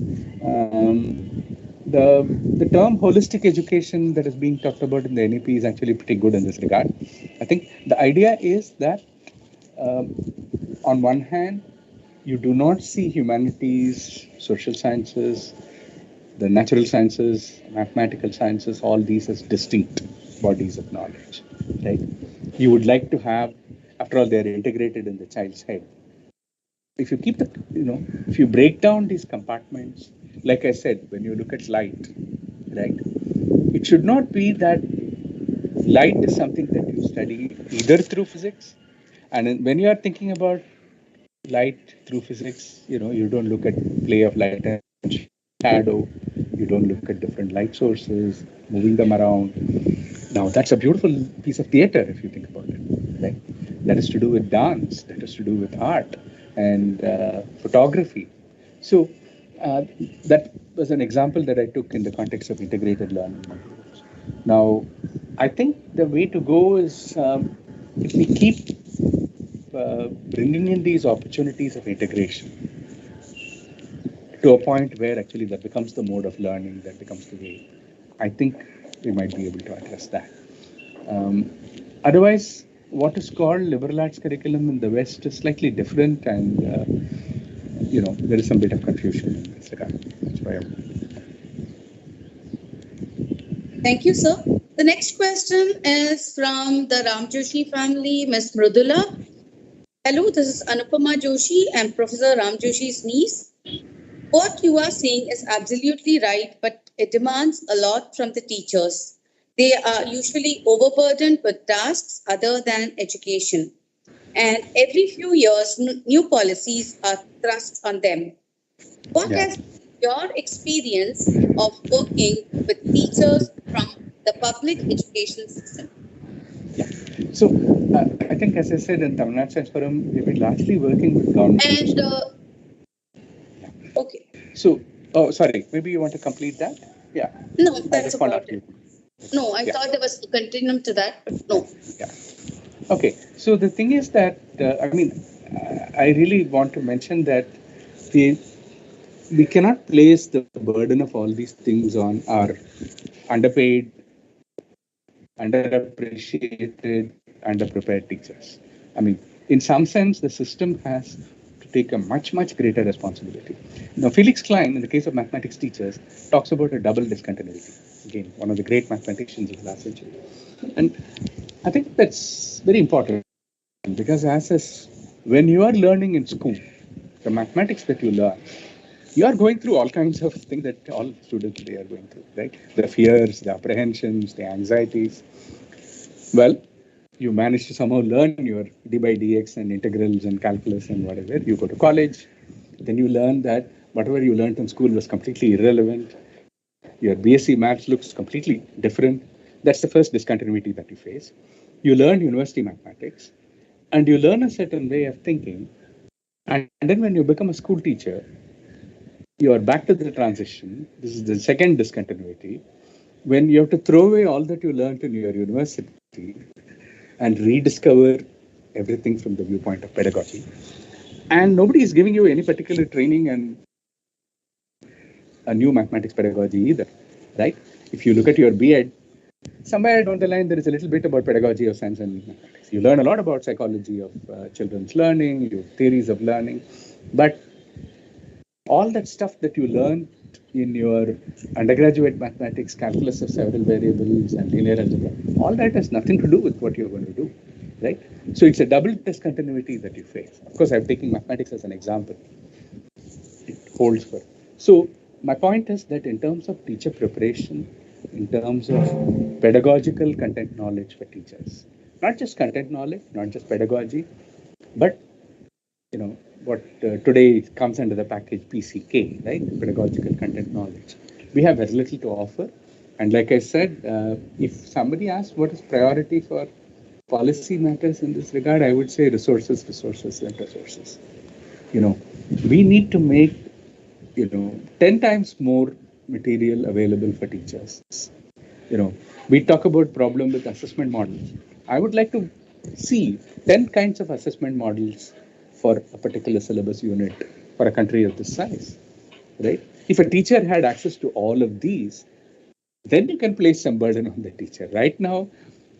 S6: The term holistic education that is being talked about in the NEP is actually pretty good in this regard. I think the idea is that on one hand, you do not see humanities, social sciences, the natural sciences, mathematical sciences, all these as distinct bodies of knowledge, right? You would like to have, after all, they're integrated in the child's head. If you keep if you break down these compartments, like I said, when you look at light, right, it should not be that light is something that you study either through physics, and when you are thinking about light through physics, you don't look at play of light and shadow, you don't look at different light sources, moving them around. Now, that's a beautiful piece of theater, if you think about it, right? That is to do with dance, that is to do with art and photography. So that was an example that I took in the context of integrated learning. Now, I think the way to go is if we keep bringing in these opportunities of integration to a point where actually that becomes the mode of learning, that becomes the way, I think we might be able to address that. Otherwise, what is called liberal arts curriculum in the West is slightly different, and there is some bit of confusion in this regard. That's why
S4: Thank you, sir. The next question is from the Ram Joshi family, Ms. Mrudula. Hello, this is Anupama Joshi and Professor Ram Joshi's niece. What you are saying is absolutely right, but it demands a lot from the teachers. They are usually overburdened with tasks other than education. And every few years, new policies are thrust on them. What has your experience of working with teachers from the public education system?
S6: So, I think, as I said, in Tamil Nadu Science Forum, we've been largely working with government.
S4: And, okay.
S6: So, sorry, maybe you want to complete that? Yeah.
S4: No, that's about it. No, I
S6: Yeah.
S4: thought there was a continuum to that, but no.
S6: Yeah. Okay. So the thing is that, I really want to mention that we cannot place the burden of all these things on our underpaid, underappreciated, underprepared teachers. I mean, in some sense, the system has to take a much, much greater responsibility. Now, Felix Klein, in the case of mathematics teachers, talks about a double discontinuity. Again, one of the great mathematicians of the last century. And I think that's very important because when you are learning in school, the mathematics that you learn, you are going through all kinds of things that all students today are going through, right? The fears, the apprehensions, the anxieties. Well, you manage to somehow learn your d by dx and integrals and calculus and whatever. You go to college, then you learn that whatever you learned in school was completely irrelevant. Your BSc maths looks completely different. That's the first discontinuity that you face. You learn university mathematics, and you learn a certain way of thinking. And then when you become a school teacher, you are back to the transition. This is the second discontinuity, when you have to throw away all that you learned in your university and rediscover everything from the viewpoint of pedagogy. And nobody is giving you any particular training and a new mathematics pedagogy either, right? If you look at your B.Ed, somewhere down the line, there is a little bit about pedagogy of science and mathematics. You learn a lot about psychology of children's learning, your theories of learning, but all that stuff that you learned in your undergraduate mathematics, calculus of several variables and linear algebra, all that has nothing to do with what you're going to do, right? So it's a double discontinuity that you face. Of course, I'm taking mathematics as an example. It holds for. So my point is that in terms of teacher preparation, in terms of pedagogical content knowledge for teachers, not just content knowledge, not just pedagogy, but what today comes under the package PCK, right? Pedagogical content knowledge. We have very little to offer. And like I said, if somebody asks what is priority for policy matters in this regard, I would say resources, and resources. We need to make, 10 times more material available for teachers. We talk about problem with assessment models. I would like to see 10 kinds of assessment models for a particular syllabus unit for a country of this size, right? If a teacher had access to all of these, then you can place some burden on the teacher. Right now,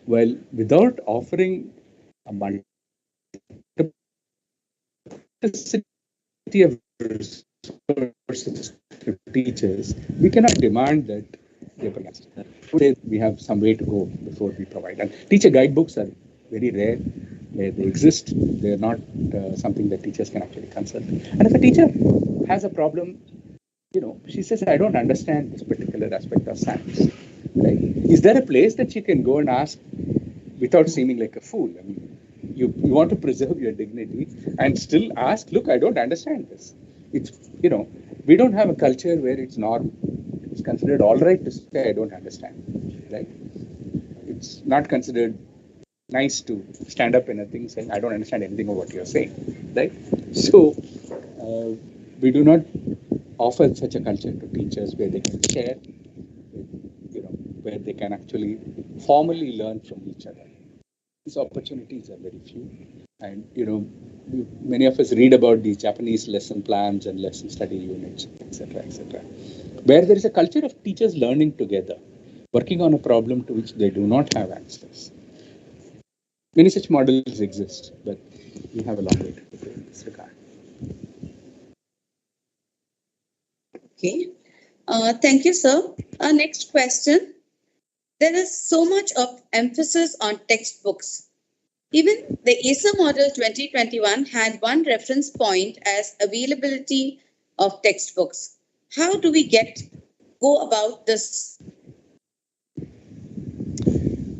S6: well, without offering a multiplicity of resources to teachers, we cannot demand that they provide. Today, we have some way to go before we provide. And teacher guidebooks are very rare. Where they exist, they're not something that teachers can actually consult. And if a teacher has a problem, she says, I don't understand this particular aspect of science, right? Is there a place that she can go and ask without seeming like a fool? I mean, you want to preserve your dignity and still ask, look, I don't understand this. It's, we don't have a culture where it's normal. It's considered all right to say, I don't understand, right? It's not considered nice to stand up in a thing saying, I don't understand anything of what you're saying, right? So we do not offer such a culture to teachers where they can share, where they can actually formally learn from each other. These opportunities are very few. And, many of us read about these Japanese lesson plans and lesson study units, etc., where there is a culture of teachers learning together, working on a problem to which they do not have access. Many such models exist, but we have a long way to go in this regard.
S4: Okay. Thank you, sir. Our next question. There is so much of emphasis on textbooks. Even the ACER model 2021 had one reference point as availability of textbooks. How do we go about this?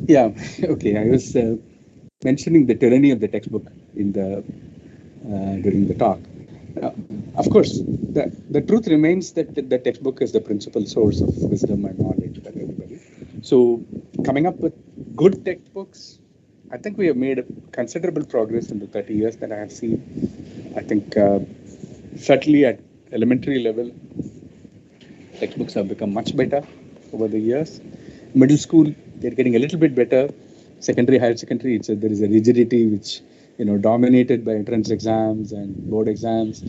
S6: Yeah, okay. I was mentioning the tyranny of the textbook in the during the talk. Of course, the truth remains that the textbook is the principal source of wisdom and knowledge for everybody. So, coming up with good textbooks, I think we have made considerable progress in the 30 years that I have seen. I think certainly at elementary level, textbooks have become much better over the years. Middle school, they're getting a little bit better. Secondary, higher secondary, there is a rigidity which dominated by entrance exams and board exams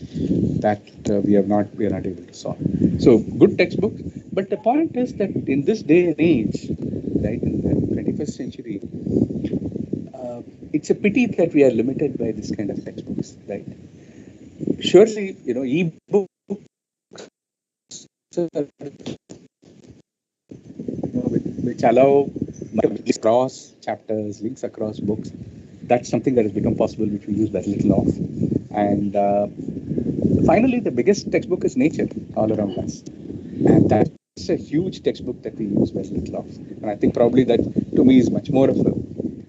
S6: that we are not able to solve. So good textbooks, but the point is that in this day and age, right, in the 21st century, it's a pity that we are limited by this kind of textbooks, right? Surely, e-books which allow links across chapters, links across books. That's something that has become possible, which we use very little of. And finally, the biggest textbook is nature all around us. And that's a huge textbook that we use very little of. And I think probably that, to me, is much more of a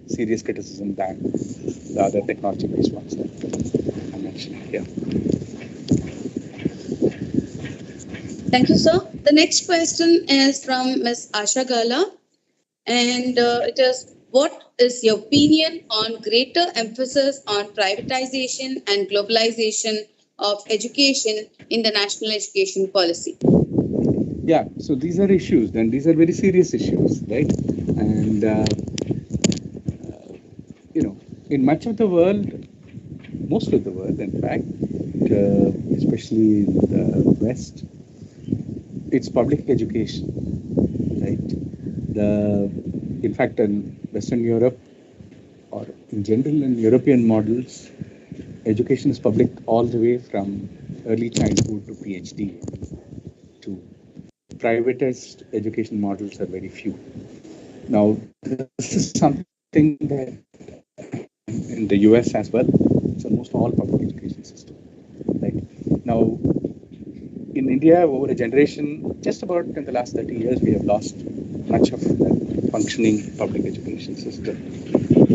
S6: serious criticism than the other technology-based ones that I mentioned here.
S4: Thank you, sir. The next question is from Ms. Asha Gala. And it is, what is your opinion on greater emphasis on privatization and globalization of education in the national education policy?
S6: Yeah, so these are issues, and these are very serious issues, right? And, in much of the world, most of the world, in fact, especially in the West, it's public education, right? In fact, in Western Europe, or in general in European models, education is public all the way from early childhood to PhD. To privatized education models are very few. Now, this is something that in the US as well, it's almost all public education system. Right now, in India, over a generation, just about in the last 30 years, we have lost much of the functioning public education system.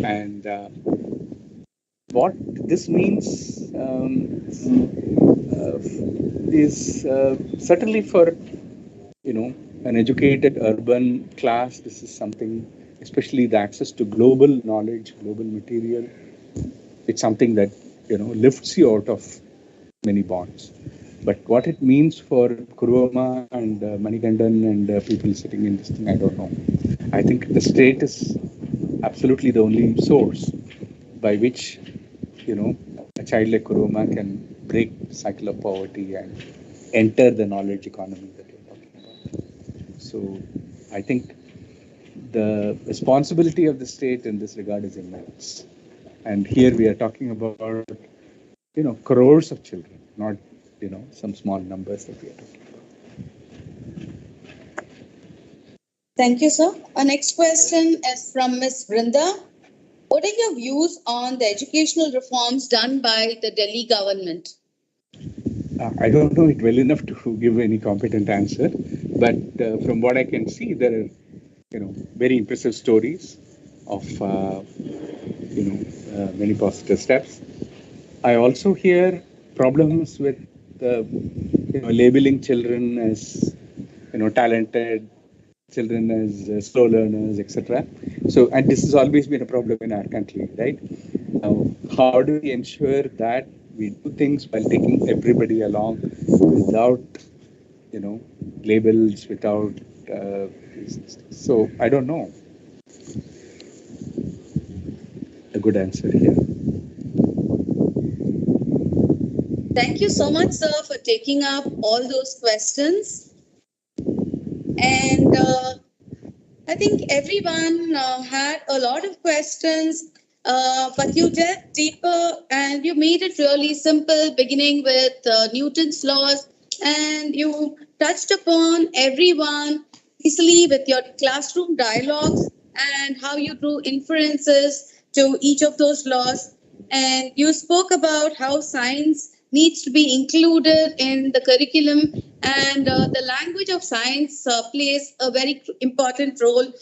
S6: And what this means is certainly for, an educated urban class, this is something, especially the access to global knowledge, global material, it's something that, lifts you out of many bonds. But what it means for Kuruvama and Manikandan and people sitting in this thing, I don't know. I think the state is absolutely the only source by which, a child like Kuruvama can break the cycle of poverty and enter the knowledge economy that you're talking about. So I think the responsibility of the state in this regard is immense. And here we are talking about, crores of children, not, some small numbers that we are talking about.
S4: Thank you, sir. Our next question is from Ms. Vrinda. What are your views on the educational reforms done by the Delhi government?
S6: I don't know it well enough to give any competent answer, but from what I can see, there are, very impressive stories of, many positive steps. I also hear problems with labeling children as, talented, children as slow learners, etc. So, and this has always been a problem in our country, right? How do we ensure that we do things while taking everybody along without, labels, without, so I don't know a good answer here.
S4: Thank you so much, sir, for taking up all those questions. And I think everyone had a lot of questions but you delved deeper and you made it really simple, beginning with Newton's laws, and you touched upon everyone easily with your classroom dialogues and how you drew inferences to each of those laws. And you spoke about how science needs to be included in the curriculum, and the language of science plays a very important role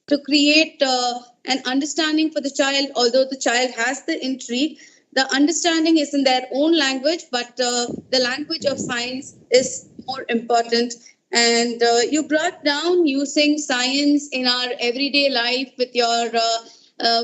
S4: to create an understanding for the child. Although the child has the intrigue, the understanding is in their own language, but the language of science is more important. And you brought down using science in our everyday life with your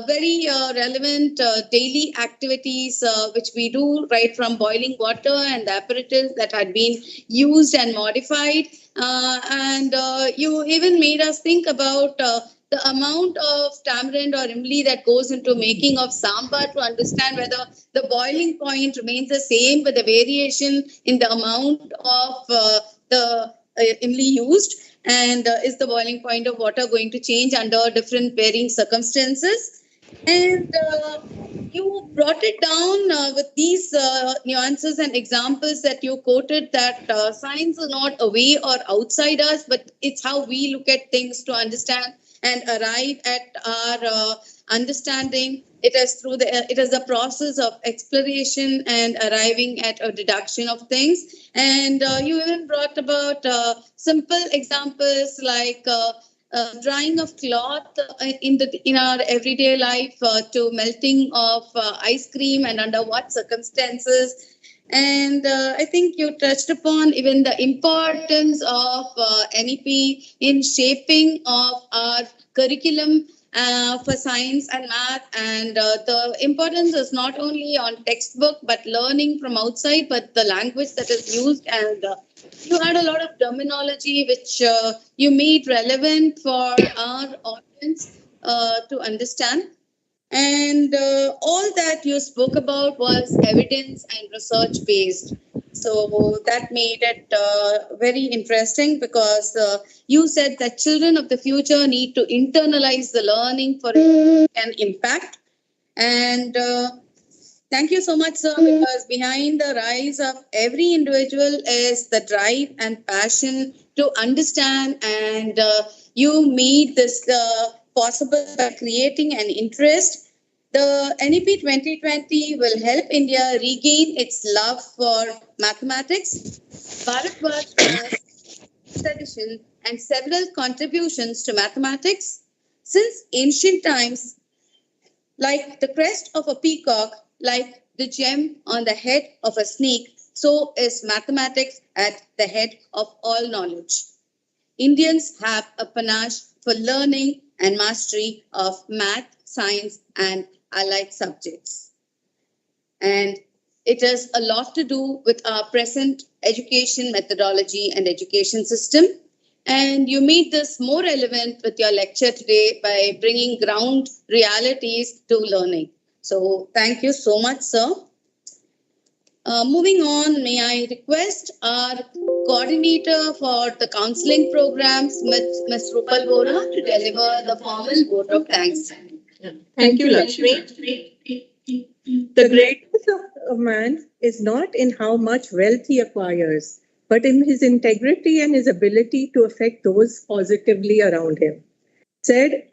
S4: very relevant daily activities, which we do right from boiling water and the apparatus that had been used and modified. And you even made us think about the amount of tamarind or imli that goes into making of sambar to understand whether the boiling point remains the same with the variation in the amount of the imli used, and is the boiling point of water going to change under different varying circumstances. And you brought it down with these nuances and examples that you quoted, that science is not away or outside us, but it's how we look at things to understand and arrive at our understanding. It is the process of exploration and arriving at a deduction of things. And you even brought about simple examples like drying of cloth in our everyday life to melting of ice cream and under what circumstances. And I think you touched upon even the importance of NEP in shaping of our curriculum for science and math. And the importance is not only on textbook, but learning from outside, but the language that is used. And you had a lot of terminology which you made relevant for our audience to understand. And all that you spoke about was evidence and research based. So that made it very interesting, because you said that children of the future need to internalize the learning for an impact. And thank you so much, sir, because behind the rise of every individual is the drive and passion to understand. And you made this possible by creating an interest. The NEP 2020 will help India regain its love for mathematics. Bharatvarsh has tradition and several contributions to mathematics. Since ancient times, like the crest of a peacock, like the gem on the head of a snake, so is mathematics at the head of all knowledge. Indians have a panache for learning and mastery of math, science, and allied subjects. And it has a lot to do with our present education methodology and education system. And you made this more relevant with your lecture today by bringing ground realities to learning. So thank you so much, sir. Moving on, may I request our coordinator for the counseling programs, Ms. Rupal Vora, to deliver the formal vote of thanks.
S7: Thank you, Lakshmi. The greatness of a man is not in how much wealth he acquires, but in his integrity and his ability to affect those positively around him. Said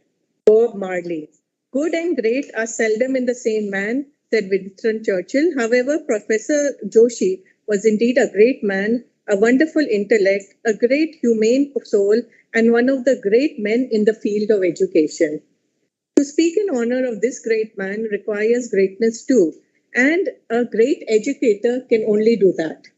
S7: Bob Marley, good and great are seldom in the same man, said Winston Churchill. However, Professor Joshi was indeed a great man, a wonderful intellect, a great humane soul, and one of the great men in the field of education. To speak in honor of this great man requires greatness too, and a great educator can only do that.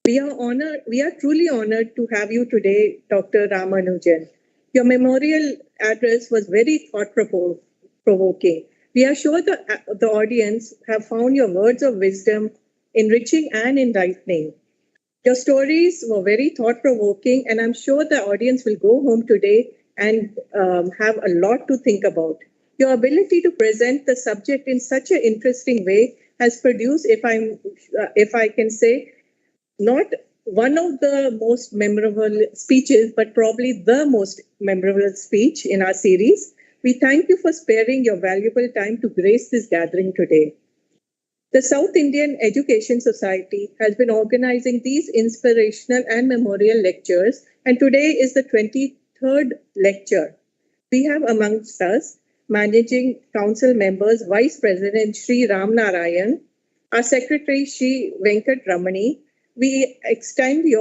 S7: We are truly honored to have you today, Dr. Ramanujan. Your memorial address was very thought-provoking. We are sure the audience have found your words of wisdom enriching and enlightening. Your stories were very thought-provoking, and I'm sure the audience will go home today and have a lot to think about. Your ability to present the subject in such an interesting way has produced, if I can say, not one of the most memorable speeches, but probably the most memorable speech in our series. We thank you for sparing your valuable time to grace this gathering today. The South Indian Education Society has been organizing these inspirational and memorial lectures, and today is the 23rd lecture. We have amongst us Managing Council members, Vice President Sri Ram Narayan, our Secretary Sri Venkat Ramani. We extend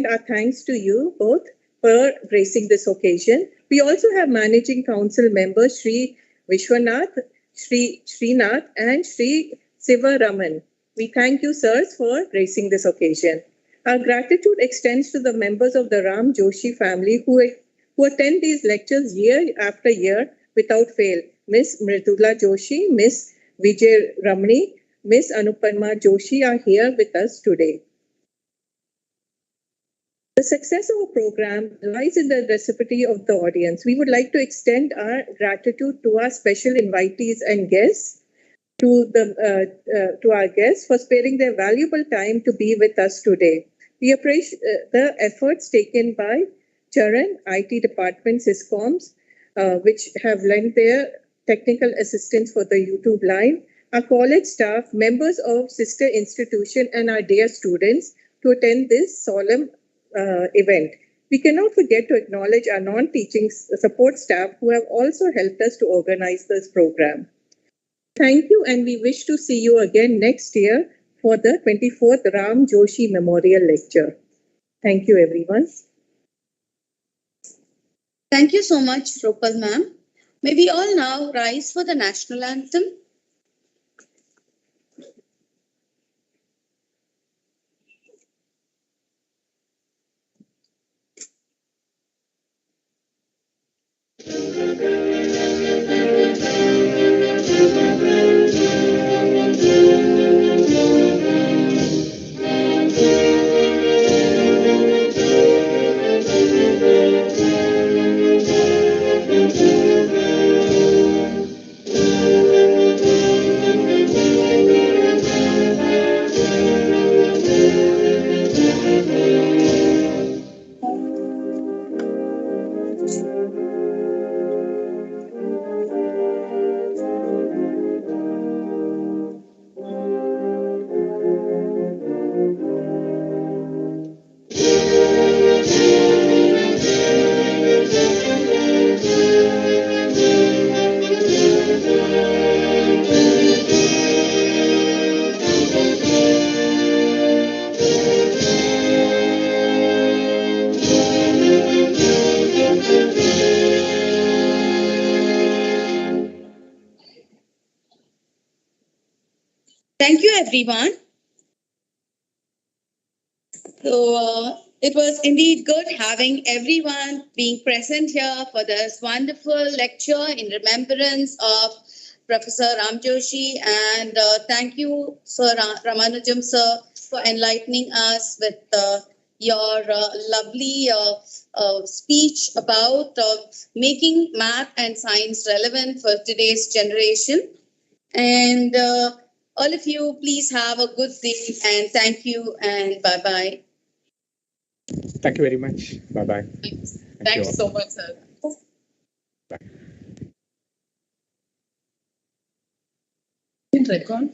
S7: our thanks to you both for gracing this occasion. We also have Managing Council members Sri Vishwanath, Sri Srinath, and Sri Sivaraman. We thank you, sirs, for gracing this occasion. Our gratitude extends to the members of the Ram Joshi family who attend these lectures year after year without fail. Miss Mridula Joshi, Miss Vijay Ramani, Miss Anupama Joshi are here with us today. The success of our program lies in the reciprocity of the audience. We would like to extend our gratitude to our special invitees and guests, to our guests for sparing their valuable time to be with us today. We appreciate the efforts taken by Charan, IT Department, SISCOMs, which have lent their technical assistance for the YouTube Live, our college staff, members of sister institution, and our dear students to attend this solemn event. We cannot forget to acknowledge our non-teaching support staff who have also helped us to organize this program. Thank you, and we wish to see you again next year for the 24th Ram Joshi Memorial Lecture. Thank you, everyone.
S4: Thank you so much, Ropal ma'am. May we all now rise for the national anthem. Thank you, everyone. So it was indeed good having everyone being present here for this wonderful lecture in remembrance of Professor Ram Joshi. And thank you, Sir Ramanujam, sir, for enlightening us with your lovely speech about making math and science relevant for today's generation. And all of you, please have a good day, and thank you, and bye-bye.
S6: Thank you very much. Bye-bye.
S2: Thanks so much, sir.
S6: Bye.
S2: In record.